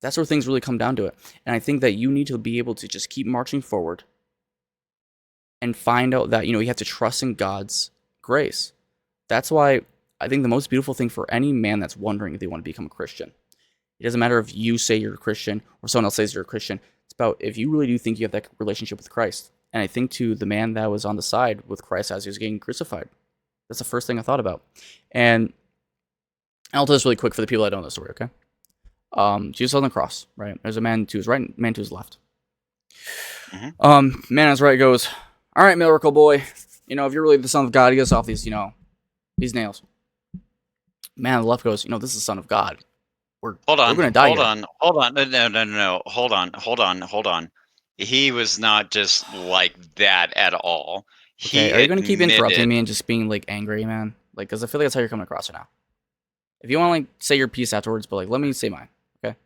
that's where things really come down to it. And I think that you need to be able to just keep marching forward and find out that, you have to trust in God's grace. That's why I think the most beautiful thing for any man that's wondering if they want to become a Christian, it doesn't matter if you say you're a Christian or someone else says you're a Christian. It's about if you really do think you have that relationship with Christ. And I think to the man that was on the side with Christ as he was getting crucified, that's the first thing I thought about. And I'll tell this really quick for the people that don't know the story, okay? Jesus on the cross, right? There's a man to his right, man to his left. Man on his right goes, "All right, miracle boy, if you're really the Son of God, get us off these, these nails." Man on the left goes, "This is the Son of God. We're going to die here." Hold on. No. Hold on. He was not just like that at all. Okay, are you going to keep interrupting me and just being, like, angry, man? Like, because I feel like that's how you're coming across right now. If you want to, like, say your piece afterwards, but, like, let me say mine, okay?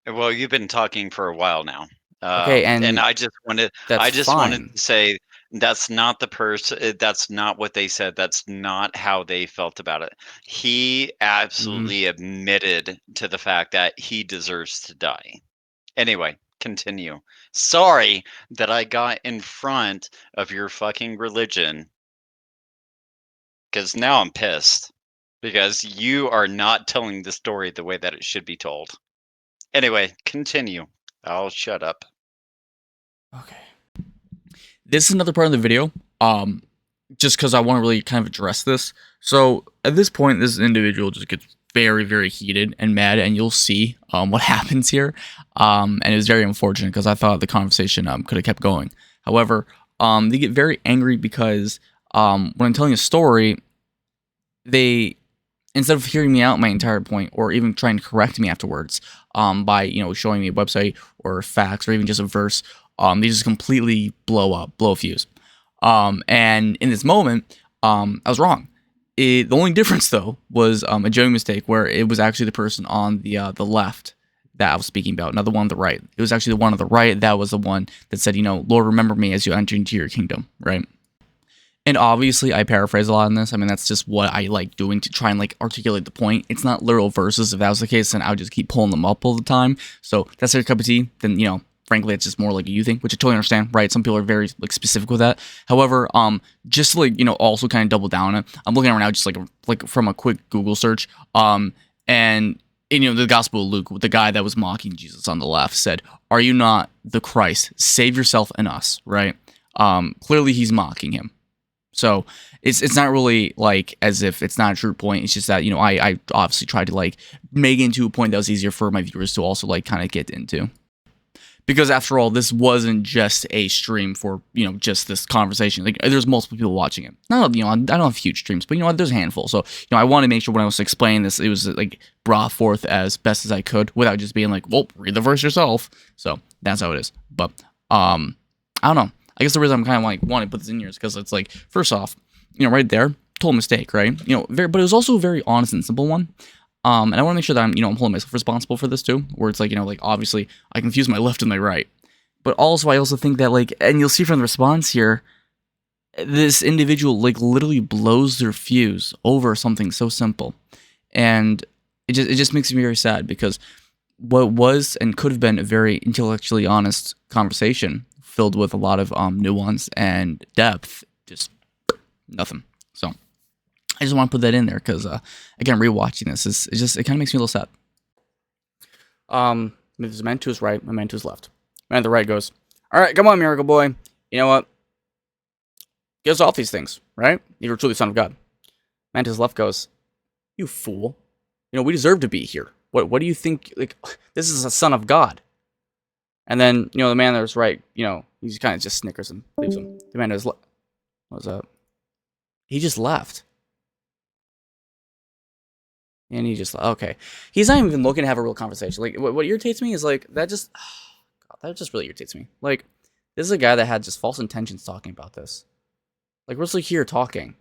Well, you've been talking for a while now. Okay, and I just wanted to say that's not the person. That's not what they said. That's not how they felt about it. He absolutely admitted to the fact that he deserves to die. Anyway, continue. Sorry that I got in front of your fucking religion. Because now I'm pissed. Because you are not telling the story the way that it should be told. Anyway, continue. I'll shut up. Okay. This is another part of the video, just because I want to really kind of address this. So, at this point, this individual just gets very, very heated and mad, and you'll see what happens here. And it was very unfortunate because I thought the conversation could have kept going. However, they get very angry because when I'm telling a story, they, instead of hearing me out my entire point or even trying to correct me afterwards by showing me a website or facts or even just a verse, they just completely blow a fuse. And in this moment, I was wrong. The only difference though was a genuine mistake where it was actually the person on the left that I was speaking about, not the one on the right. It was actually the one on the right that was the one that said, "Lord, remember me as you enter into your kingdom," right? And obviously, I paraphrase a lot in this. I mean, that's just what I like doing to try and like articulate the point. It's not literal verses. If that was the case, then I would just keep pulling them up all the time. So that's their cup of tea. Then frankly, it's just more like a you thing, which I totally understand, right? Some people are very like specific with that. However, just to like also kind of double down on it, I'm looking at it right now just like from a quick Google search, and the Gospel of Luke, the guy that was mocking Jesus on the left said, "Are you not the Christ? Save yourself and us," right? Clearly, he's mocking him. So it's not really like as if it's not a true point. It's just that I obviously tried to like make it into a point that was easier for my viewers to also like kind of get into. Because after all, this wasn't just a stream for, just this conversation. Like, there's multiple people watching it. I don't have huge streams, but there's a handful. So, I want to make sure when I was explaining this, it was like brought forth as best as I could without just being like, well, read the verse yourself. So that's how it is. But, I don't know. I guess the reason I'm kind of like wanting to put this in here is because it's like, first off, right there, total mistake, right? But it was also a very honest and simple one. And I want to make sure that I'm holding myself responsible for this too, where it's like, like obviously I confuse my left and my right. But also, I also think that like, and you'll see from the response here, this individual like literally blows their fuse over something so simple. And it just makes me very sad because what was and could have been a very intellectually honest conversation filled with a lot of nuance and depth, just nothing. So I just want to put that in there because, again, rewatching this it kind of makes me a little sad. There's a man to his right, a man to his left. Man to the right goes, "All right, come on, miracle boy. You know what? Gives off these things, right? You're truly the Son of God. Man to his left goes, "You fool! You know we deserve to be here. What do you think? Like this is a Son of God." And then the man that was right, he just kind of just snickers and leaves him. The man to his left, what's up? He just left. And he just okay. He's not even looking to have a real conversation. Like what irritates me is like that just God, that just really irritates me. Like this is a guy that had just false intentions talking about this. Like we're still here talking,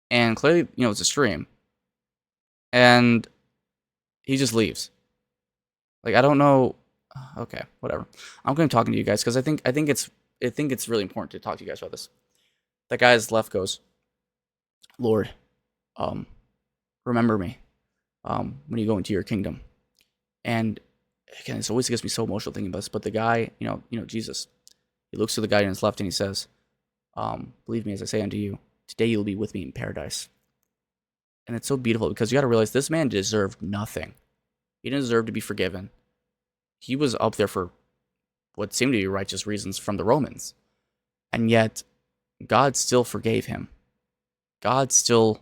and clearly it's a stream, and he just leaves. Like I don't know. Okay, whatever. I'm going to talking to you guys because I think it's really important to talk to you guys about this. That guy's left goes, Lord, um, remember me, when you go into your kingdom. And again, this always gets me so emotional thinking about this. But the guy, Jesus, he looks to the guy on his left and he says, believe me as I say unto you, today you'll be with me in paradise. And it's so beautiful because you got to realize this man deserved nothing. He didn't deserve to be forgiven. He was up there for what seemed to be righteous reasons from the Romans. And yet, God still forgave him. God still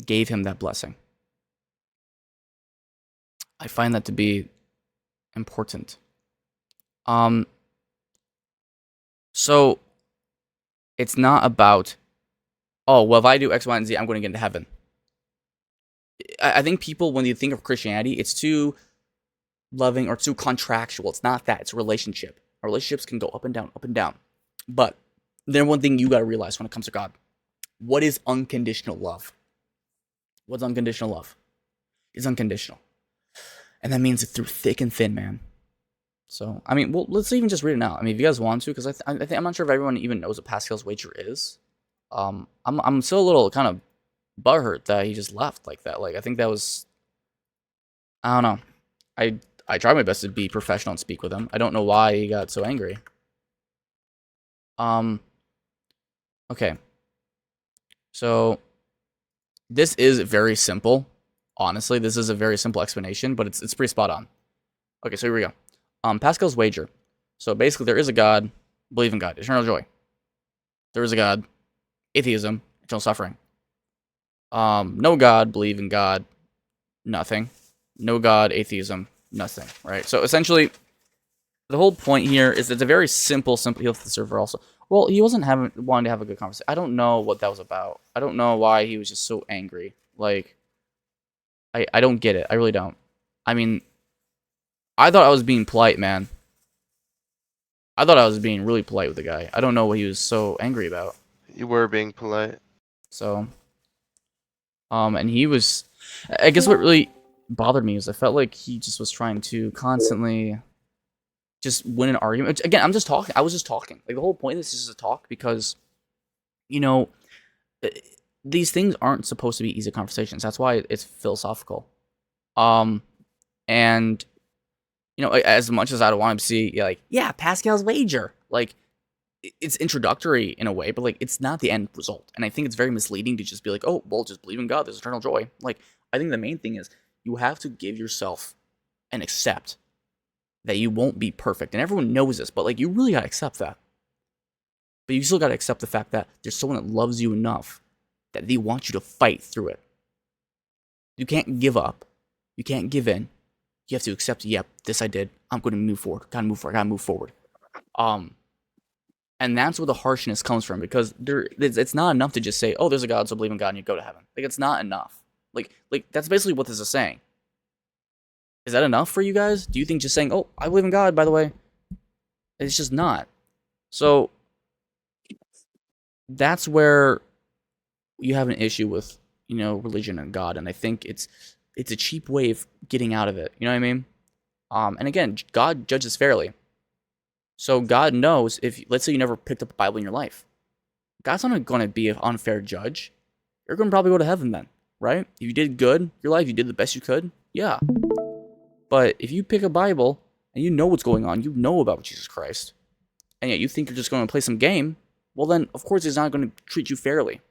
gave him that blessing. I find that to be important. So it's not about, oh, well, if I do X, Y, and Z, I'm going to get into heaven. I think people, when you think of Christianity, it's too loving or too contractual. It's not that. It's a relationship. Relationships can go up and down, up and down. But then one thing you got to realize when it comes to God, what is unconditional love? What's unconditional love? It's unconditional. And that means it through thick and thin, man. So, I mean, well, let's even just read it now. I mean, if you guys want to, because I'm not sure if everyone even knows what Pascal's wager is. I'm still a little kind of butthurt that he just left like that. Like, I think that was, I don't know. I tried my best to be professional and speak with him. I don't know why he got so angry. Okay. So, this is very simple. Honestly, this is a very simple explanation, but it's pretty spot on. Okay, so here we go. Pascal's wager. So basically, there is a God, believe in God, eternal joy. There is a God, atheism, eternal suffering. No God, believe in God, nothing. No God, atheism, nothing. Right. So essentially, the whole point here is it's a very simple. He'll the server also. Well, he wasn't wanting to have a good conversation. I don't know what that was about. I don't know why he was just so angry. Like, I don't get it. I really don't. I mean, I thought I was being polite, man. I thought I was being really polite with the guy. I don't know what he was so angry about. You were being polite. So, and he was, I guess what really bothered me is I felt like he just was trying to constantly just win an argument. Again, I'm just talking. I was just talking. Like the whole point of this is just a talk because, these things aren't supposed to be easy conversations. That's why it's philosophical. And as much as I don't want to see, yeah, Pascal's wager, like it's introductory in a way, but like it's not the end result. And I think it's very misleading to just be like, oh, well, just believe in God, there's eternal joy. Like I think the main thing is you have to give yourself and accept that you won't be perfect, and everyone knows this, but like you really gotta accept that. But you still gotta accept the fact that there's someone that loves you enough that they want you to fight through it. You can't give up. You can't give in. You have to accept, yep, this I did. I'm going to move forward. Gotta move forward. And that's where the harshness comes from because it's not enough to just say, oh, there's a God, so believe in God and you go to heaven. Like, it's not enough. Like that's basically what this is saying. Is that enough for you guys? Do you think just saying, oh, I believe in God, by the way? It's just not. So, that's where you have an issue with, religion and God. And I think it's a cheap way of getting out of it. You know what I mean? And again, God judges fairly. So God knows if, let's say you never picked up a Bible in your life. God's not going to be an unfair judge. You're going to probably go to heaven then, right? If you did good in your life, you did the best you could, yeah. But if you pick a Bible and you know what's going on, you know about Jesus Christ, and yet you think you're just going to play some game, well then, of course, he's not going to treat you fairly.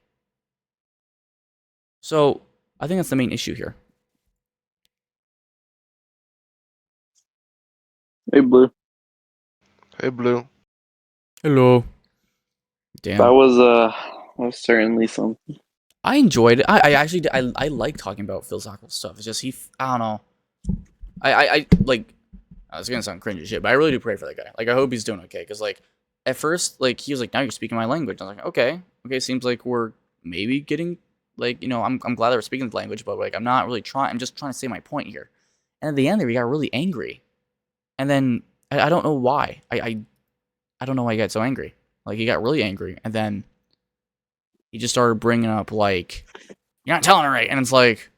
So, I think that's the main issue here. Hey, Blue. Hey, Blue. Hello. Damn. That was certainly something. I enjoyed it. I actually I like talking about philosophical stuff. It's just I don't know. I like. It's gonna sound cringe as shit, but I really do pray for that guy. Like I hope he's doing okay. Cause like at first like he was like, now you're speaking my language. I was like, okay. Seems like we're maybe getting like I'm glad that we're speaking the language, but like I'm not really trying. I'm just trying to say my point here. And at the end there, he got really angry. And then I don't know why. I don't know why he got so angry. Like he got really angry, and then he just started bringing up like, "You're not telling her right," and it's like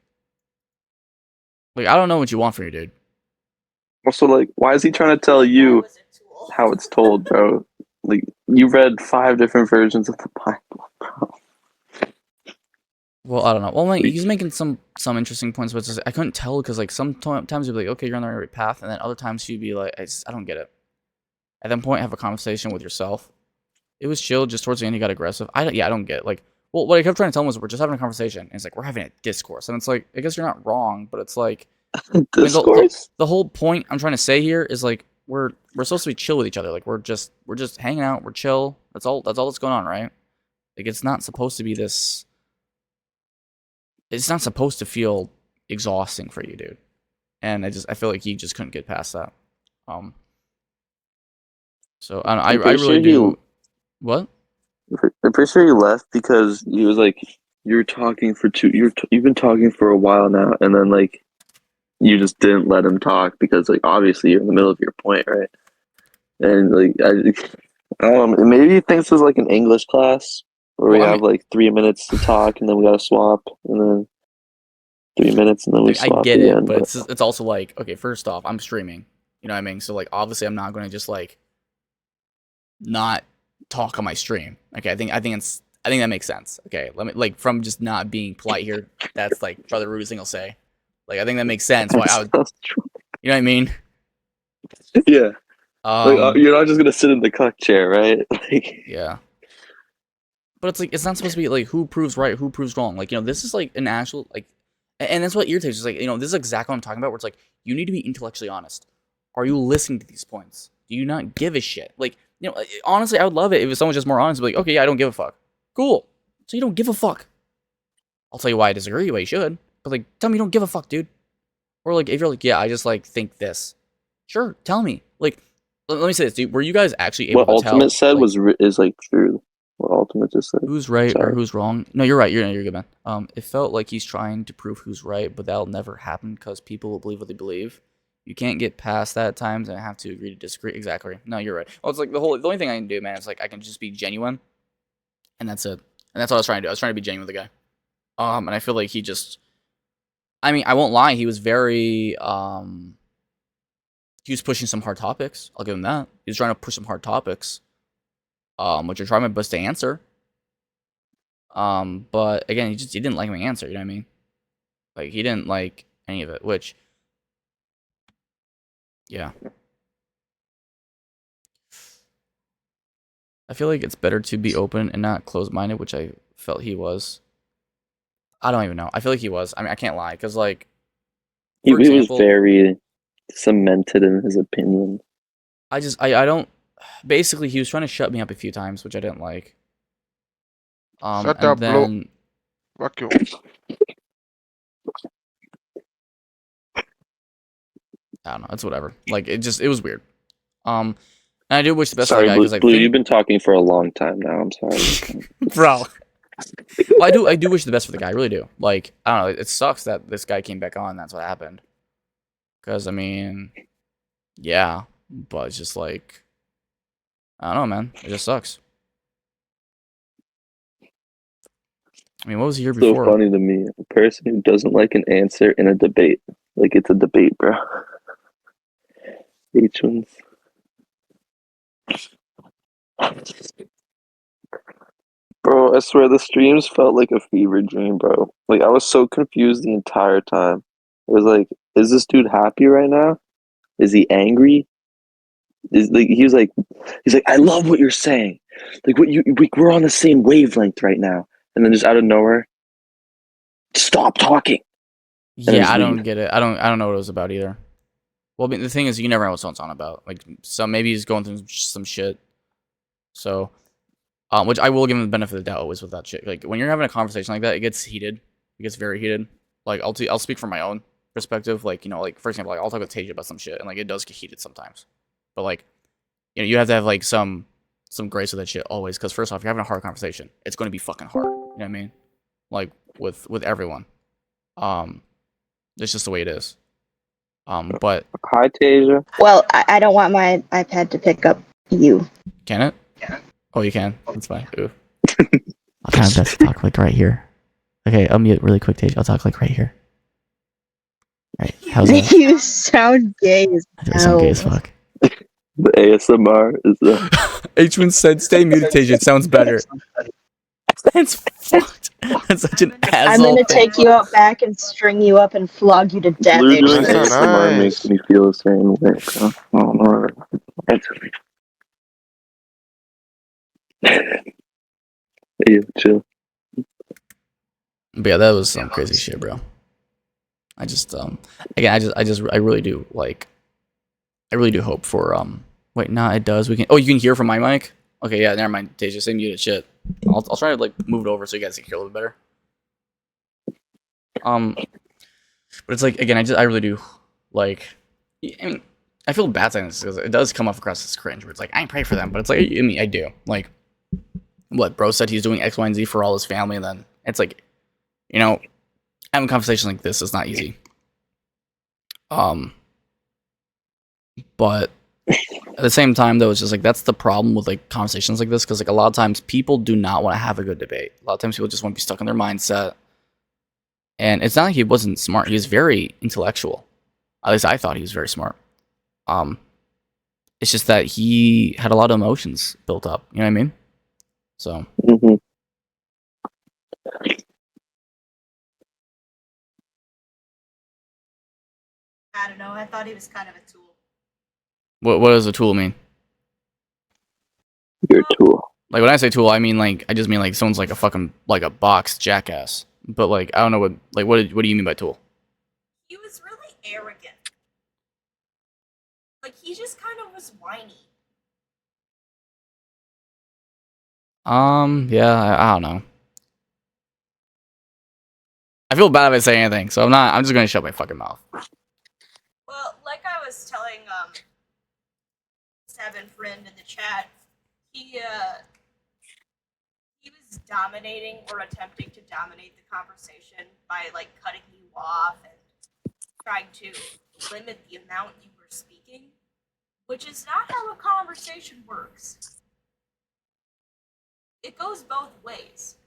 I don't know what you want from me, dude. Also, like, why is he trying to tell I you was a tool. how it's told, bro? Like, you read 5 different versions of the Bible, bro. Well, I don't know. Well, like, he's making some interesting points, but it's just, I couldn't tell because like sometimes he'd be like, "Okay, you're on the right path," and then other times he'd be like, I don't get it." At that point, have a conversation with yourself. It was chill. Just towards the end, he got aggressive. I don't get it. Like, well, what I kept trying to tell him was we're just having a conversation. And it's like we're having a discourse, and it's like I guess you're not wrong, but it's like I mean, Discourse? the whole point I'm trying to say here is like we're supposed to be chill with each other. Like we're just hanging out. We're chill. That's all that's going on, right? Like it's not supposed to be this. It's not supposed to feel exhausting for you, dude. And I feel like he just couldn't get past that. Um. So I I'm pretty really sure do. What? I'm pretty sure he left because he was like, "You're talking for you've been talking for a while now," and then like, you just didn't let him talk because like obviously you're in the middle of your point, right? And like, maybe he thinks it's like an English class where we Well, I mean, have like 3 minutes to talk and then we gotta swap, and then 3 minutes and then we like I swap get it, again. but But it's also like okay, first off, I'm streaming. You know what I mean? So like obviously I'm not going to just like not talk on my stream. Okay, I think that makes sense. Okay, let me like from just not being polite here. That's like probably the rudest thing I'll say. Like I think that makes sense. Why I would, that's true. you know what I mean? Yeah, like Um, you're not just gonna sit in the cuck chair, right? Like, yeah. But it's like it's not supposed to be like who proves right, who proves wrong. Like this is like an actual like, and that's what irritates. Is like this is exactly what I'm talking about. Where it's like you need to be intellectually honest. Are you listening to these points? Do you not give a shit? Like honestly, I would love it if someone was just more honest. Like okay, yeah, I don't give a fuck. Cool. So you don't give a fuck. I'll tell you why I disagree. Why you should. But like, tell me you don't give a fuck, dude. Or like, if you're like, yeah, I just like think this. Sure, tell me. Like, let me say this, dude. Were you guys actually able what to tell Ultimate said like is like true. What Ultimate just said. who's right or Sorry. who's wrong? No, you're right. You're good, man. It felt like he's trying to prove who's right, but that'll never happen because people will believe what they believe. You can't get past that at times, and I have to agree to disagree. Exactly. No, you're right. Well, it's like the only thing I can do, man, is like I can just be genuine, and that's it. And that's what I was trying to do. I was trying to be genuine with the guy. And I feel like he just. I mean, I won't lie. He was very. He was pushing some hard topics. I'll give him that. He was trying to push some hard topics. Which I tried my best to answer. But again, he didn't like my answer. You know what I mean? Like he didn't like any of it. Which, yeah. I feel like it's better to be open and not closed-minded, which I felt he was. I don't even know. I feel like he was. I mean, I can't lie, because like, He for was example, very cemented in his opinion. I don't. Basically, he was trying to shut me up a few times, which I didn't like. Shut And up, Blue. then Fuck you. I don't know. It's whatever. Like it was weird. And I do wish the best for the Sorry, guy because I Blue. You've think, been talking for a long time now. I'm sorry. bro. Well, I do wish the best for the guy. I really do. Like I don't know. It sucks that this guy came back on. That's what happened. Because I mean, yeah, but it's just like I don't know, man. It just sucks. I mean, what was he here So before? funny to me, a person who doesn't like an answer in a debate. Like it's a debate, bro. H ones. Bro, I swear the streams felt like a fever dream, bro. Like I was so confused the entire time. It was like, is this dude happy right now? Is he angry? Is like he's like, I love what you're saying. Like we're on the same wavelength right now. And then just out of nowhere, stop talking. Yeah, I don't get it. I don't know what it was about either. Well, I mean, the thing is, you never know what someone's on about. Like, maybe he's going through some shit. So, Which I will give him the benefit of the doubt always with that shit. Like when you're having a conversation like that, it gets heated. It gets very heated. Like I'll speak from my own perspective. Like like for example, like I'll talk with Tasia about some shit, and like it does get heated sometimes. But like you have to have like some grace with that shit always. Because first off, you're having a hard conversation. It's going to be fucking hard. You know what I mean? Like with everyone. It's just the way it is. But Hi, Tasia. Well, I don't want my iPad to pick up you. can it? Oh, you can. That's fine. Ooh. I'll try my best to talk like right here. Okay, I'll mute really quick, Tage. I'll talk like right here. Alright, how's that? You sound gay as I do sound gay as fuck. The ASMR is the. H1 said, "Stay muted, Tage. It sounds better." That's fucked. That's such an asshole. I'm gonna take you out back and string you up and flog you to death. Blue doing That's so ASMR nice. makes me feel the same way. Bro. I don't know. Hey, chill. But yeah, that was some crazy shit, bro. I just again, I really do hope for wait, nah, it does. We can. Oh, you can hear from my mic. Okay, yeah, never mind. Tasia, say muted shit. I'll try to like move it over so you guys can hear a little better. But it's like again, I really do like. I mean, I feel bad saying this because it does come off across as cringe. Where it's like I pray for them, but it's like I mean I do. Like, what bro said he's doing X, Y, and Z for all his family, and then it's like, having a conversation like this is not easy. But at the same time, though, it's just like that's the problem with like conversations like this because like a lot of times people do not want to have a good debate. A lot of times people just want to be stuck in their mindset. And it's not like he wasn't smart. He was very intellectual. At least I thought he was very smart. It's just that he had a lot of emotions built up. You know what I mean? So. Mm-hmm. I don't know. I thought he was kind of a tool. What does a tool mean? You're a tool. Like when I say tool, I just mean like someone's like a fucking like a box jackass. But like I don't know what do you mean by tool? He was really arrogant. Like he just kind of was whiny. Yeah, I don't know. I feel bad if I say anything, so I'm just gonna shut my fucking mouth. Well, like I was telling Seven friend in the chat, he was dominating or attempting to dominate the conversation by like cutting you off and trying to limit the amount you were speaking, which is not how a conversation works. It goes both ways.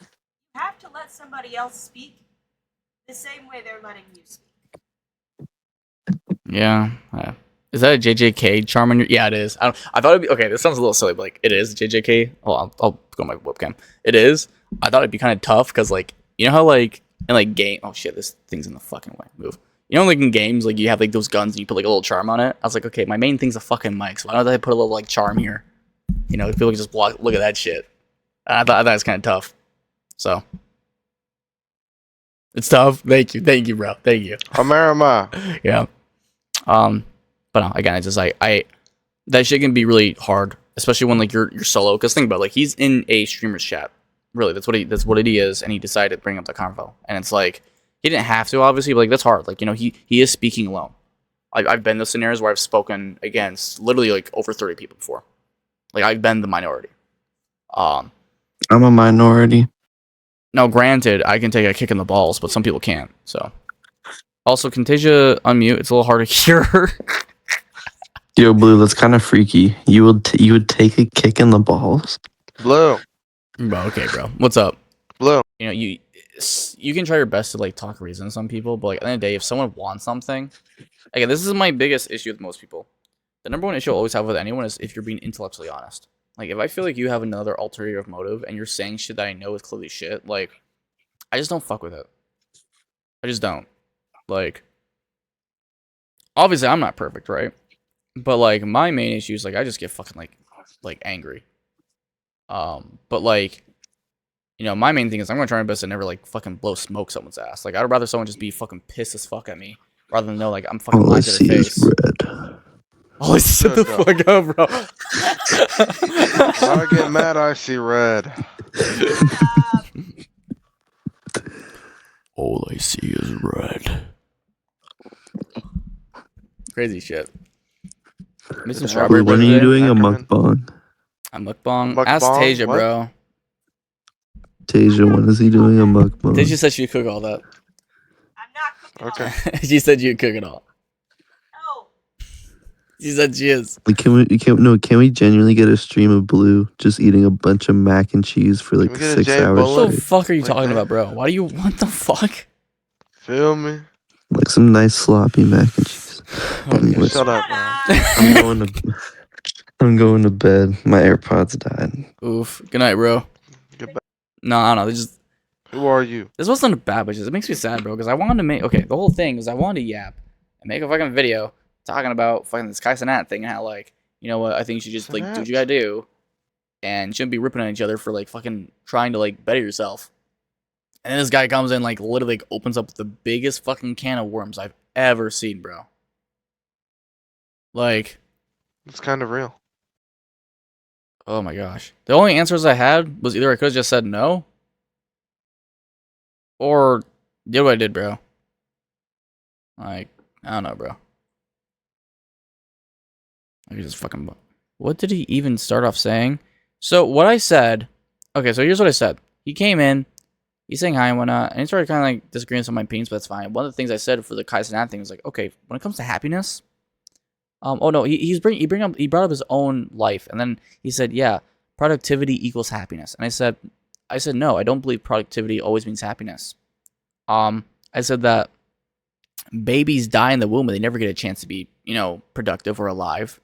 You have to let somebody else speak the same way they're letting you speak. Yeah. Is that a JJK charm on your? Yeah, it is. I thought it'd be okay. This sounds a little silly, but like it is JJK. Well, I'll go on my webcam. It is. I thought it'd be kind of tough because like how like in like game. Oh shit, this thing's in the fucking way. Move. Like in games, like you have like those guns and you put like a little charm on it. I was like, okay, my main thing's a fucking mic, so why don't I put a little like charm here? People can just look at that shit. I thought it was kind of tough. So it's tough. Thank you, bro. Thank you. Amerima. Yeah. But no, again, it's just I that shit can be really hard, especially when like you're solo. Because think about it, like he's in a streamer's chat. Really, that's what he is, and he decided to bring up the convo. And it's like he didn't have to, obviously, but like that's hard. Like he is speaking alone. I've been in those scenarios where I've spoken against literally like over 30 people before. Like I've been the minority. I'm a minority. Now, granted, I can take a kick in the balls, but some people can't. So, also, can Tasia unmute? It's a little hard to hear her. Yo, Blue, that's kind of freaky. You would take a kick in the balls? Blue. Bro, okay, bro. What's up? Blue. You can try your best to like talk reason to some people, but like at the end of the day, if someone wants something, again, this is my biggest issue with most people. The number one issue I always have with anyone is if you're being intellectually honest. Like, if I feel like you have another ulterior motive and you're saying shit that I know is clearly shit, like, I just don't fuck with it. I just don't. Like, obviously, I'm not perfect, right? But, like, my main issue is, like, I just get fucking, like angry. But, like, my main thing is I'm gonna try my best to never, like, fucking blow smoke someone's ass. Like, I'd rather someone just be fucking pissed as fuck at me rather than know, like, I'm fucking All I lying to see their is face. red. Oh, shut the fuck up, bro. When I get mad, I see red. All I see is red. Crazy shit. Made some strawberry Blue, when bread are you today. doing a Ackerman. mukbang? A mukbang. A Ask mukbang? Tasia, What? bro. Tasia, when is he doing a mukbang? Tasia said she'd cook all that. I'm not cooking all Okay. that. She said you'd cook it all. No. She said she is. Like, can we genuinely get a stream of Blue just eating a bunch of mac and cheese for like we get a 6 Jay hours What the Bullock? straight? fuck are you Like talking that? about, bro? Why do you? What the fuck? Feel me? Like some nice sloppy mac and cheese. Anyways, Shut up, man. I'm going to bed. My AirPods died. Oof. Good night, bro. Get back. No, I don't know. Who are you? This wasn't a bad, but it makes me sad, bro. Because I wanted to make. Okay, the whole thing is I wanted to yap and make a fucking video talking about fucking this Kai Cenat thing and how like, you know what? I think you should just like do what you gotta do, and shouldn't be ripping on each other for like fucking trying to like better yourself. And then this guy comes in like literally like, opens up the biggest fucking can of worms I've ever seen, bro. Like, It's kind of real. oh my gosh. The only answers I had was either I could have just said no, or did what I did, bro. Like, I don't know, bro. I could just fucking. What did he even start off saying? So what I said. Okay, so here's what I said. He came in, he's saying hi and whatnot, and he started kind of like disagreeing with some of my opinions, but that's fine. One of the things I said for the Kai Cenat thing was like, okay, when it comes to happiness, oh no, he brought up his own life, and then he said, yeah, productivity equals happiness, and I said no, I don't believe productivity always means happiness. I said that babies die in the womb, but they never get a chance to be, productive or alive.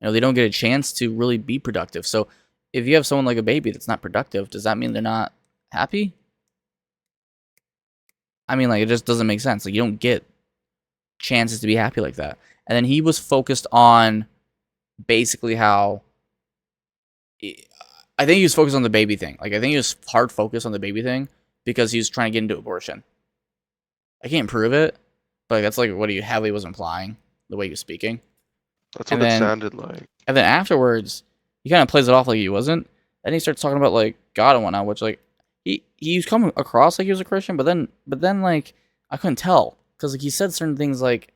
They don't get a chance to really be productive. So if you have someone like a baby that's not productive, does that mean they're not happy? I mean, like, it just doesn't make sense. Like, you don't get chances to be happy like that. And then he was focused on basically how I think he was focused on the baby thing. Like, I think he was hard focused on the baby thing because he was trying to get into abortion. I can't prove it, but like, that's like what he heavily was implying, the way he was speaking. That's what it sounded like. And then afterwards, he kind of plays it off like he wasn't. Then he starts talking about like God and whatnot, which like he was coming across like he was a Christian, but then like I couldn't tell because like he said certain things like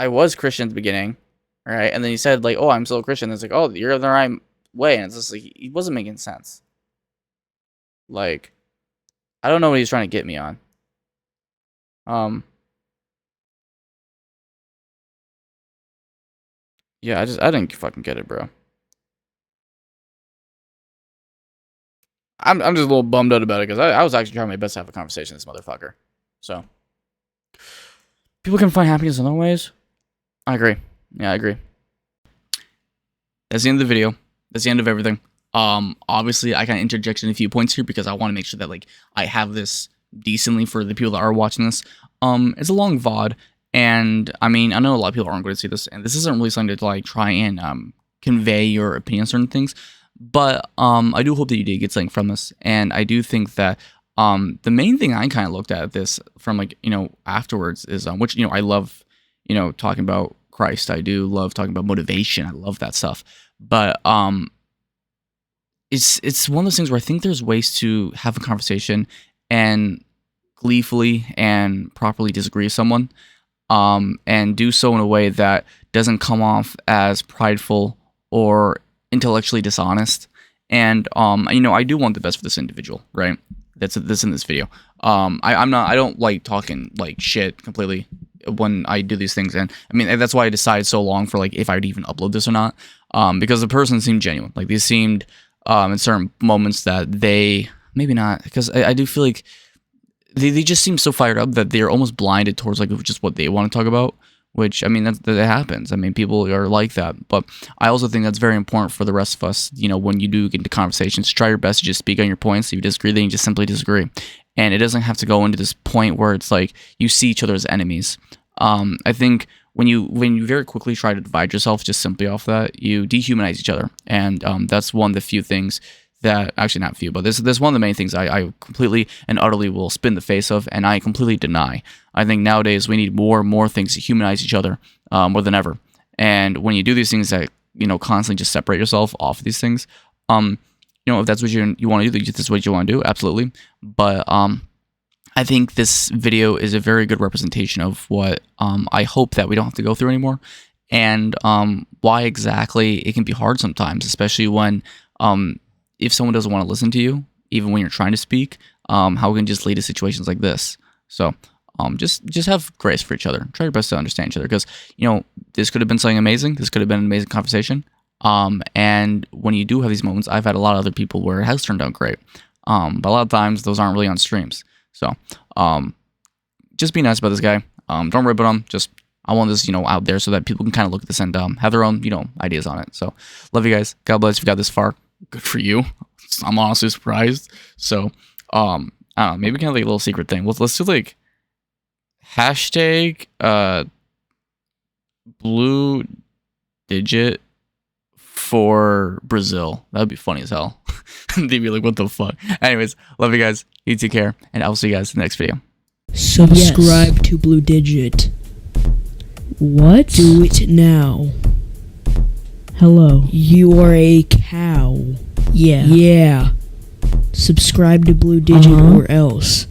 I was Christian at the beginning, right? And then he said like, oh, I'm still a Christian. And it's like, oh, you're the right way, and it's just like he wasn't making sense. Like, I don't know what he's trying to get me on. Yeah, I didn't fucking get it, bro. I'm just a little bummed out about it because I was actually trying my best to have a conversation with this motherfucker. So people can find happiness in other ways. I agree. Yeah, I agree. That's the end of the video. That's the end of everything. Obviously I kind of interjected a few points here because I want to make sure that like I have this decently for the people that are watching this. It's a long VOD, and I mean I know a lot of people aren't going to see this, and this isn't really something to like try and convey your opinion on certain things. But I do hope that you did get something from this, and I do think that the main thing I kind of looked at this from like afterwards is which I love talking about Christ. I do love talking about motivation. I love that stuff. But it's one of those things where I think there's ways to have a conversation and gleefully and properly disagree with someone, and do so in a way that doesn't come off as prideful or intellectually dishonest. And I do want the best for this individual, right? That's in this video. I don't like talking like shit completely when I do these things, and I mean that's why I decided so long for like if I would even upload this or not, because the person seemed genuine. Like they seemed in certain moments that they maybe not, because I do feel like they just seem so fired up that they're almost blinded towards like just what they want to talk about. Which, I mean, that happens. I mean, people are like that. But I also think that's very important for the rest of us, when you do get into conversations, try your best to just speak on your points. If you disagree, then you just simply disagree. And it doesn't have to go into this point where it's like you see each other as enemies. I think when you very quickly try to divide yourself just simply off that, you dehumanize each other. And that's one of the few things that, actually not few, but this is one of the main things I completely and utterly will spin the face of, and I completely deny. I think nowadays we need more and more things to humanize each other more than ever. And when you do these things that constantly just separate yourself off of these things. If that's what you want to do, this is what you want to do, absolutely. But I think this video is a very good representation of what I hope that we don't have to go through anymore, and why exactly it can be hard sometimes, especially when if someone doesn't want to listen to you, even when you're trying to speak, how it can just lead to situations like this. So just have grace for each other. Try your best to understand each other, because this could have been something amazing. This could have been an amazing conversation. And when you do have these moments, I've had a lot of other people where it has turned out great. But a lot of times those aren't really on streams. So just be nice about this guy. Don't rip on him. Just I want this out there so that people can kind of look at this and have their own ideas on it. So love you guys. God bless. If you got this far, good for you. I'm honestly surprised. So I don't know, maybe we can have like a little secret thing. Let's do like hashtag blue digit for Brazil. That would be funny as hell. They'd be like, what the fuck? Anyways, love you guys. You take care, and I'll see you guys in the next video. Subscribe to Blue Digit. What? Do it now. Hello. You are a cow. Yeah. Yeah. Subscribe to Blue Digit or else.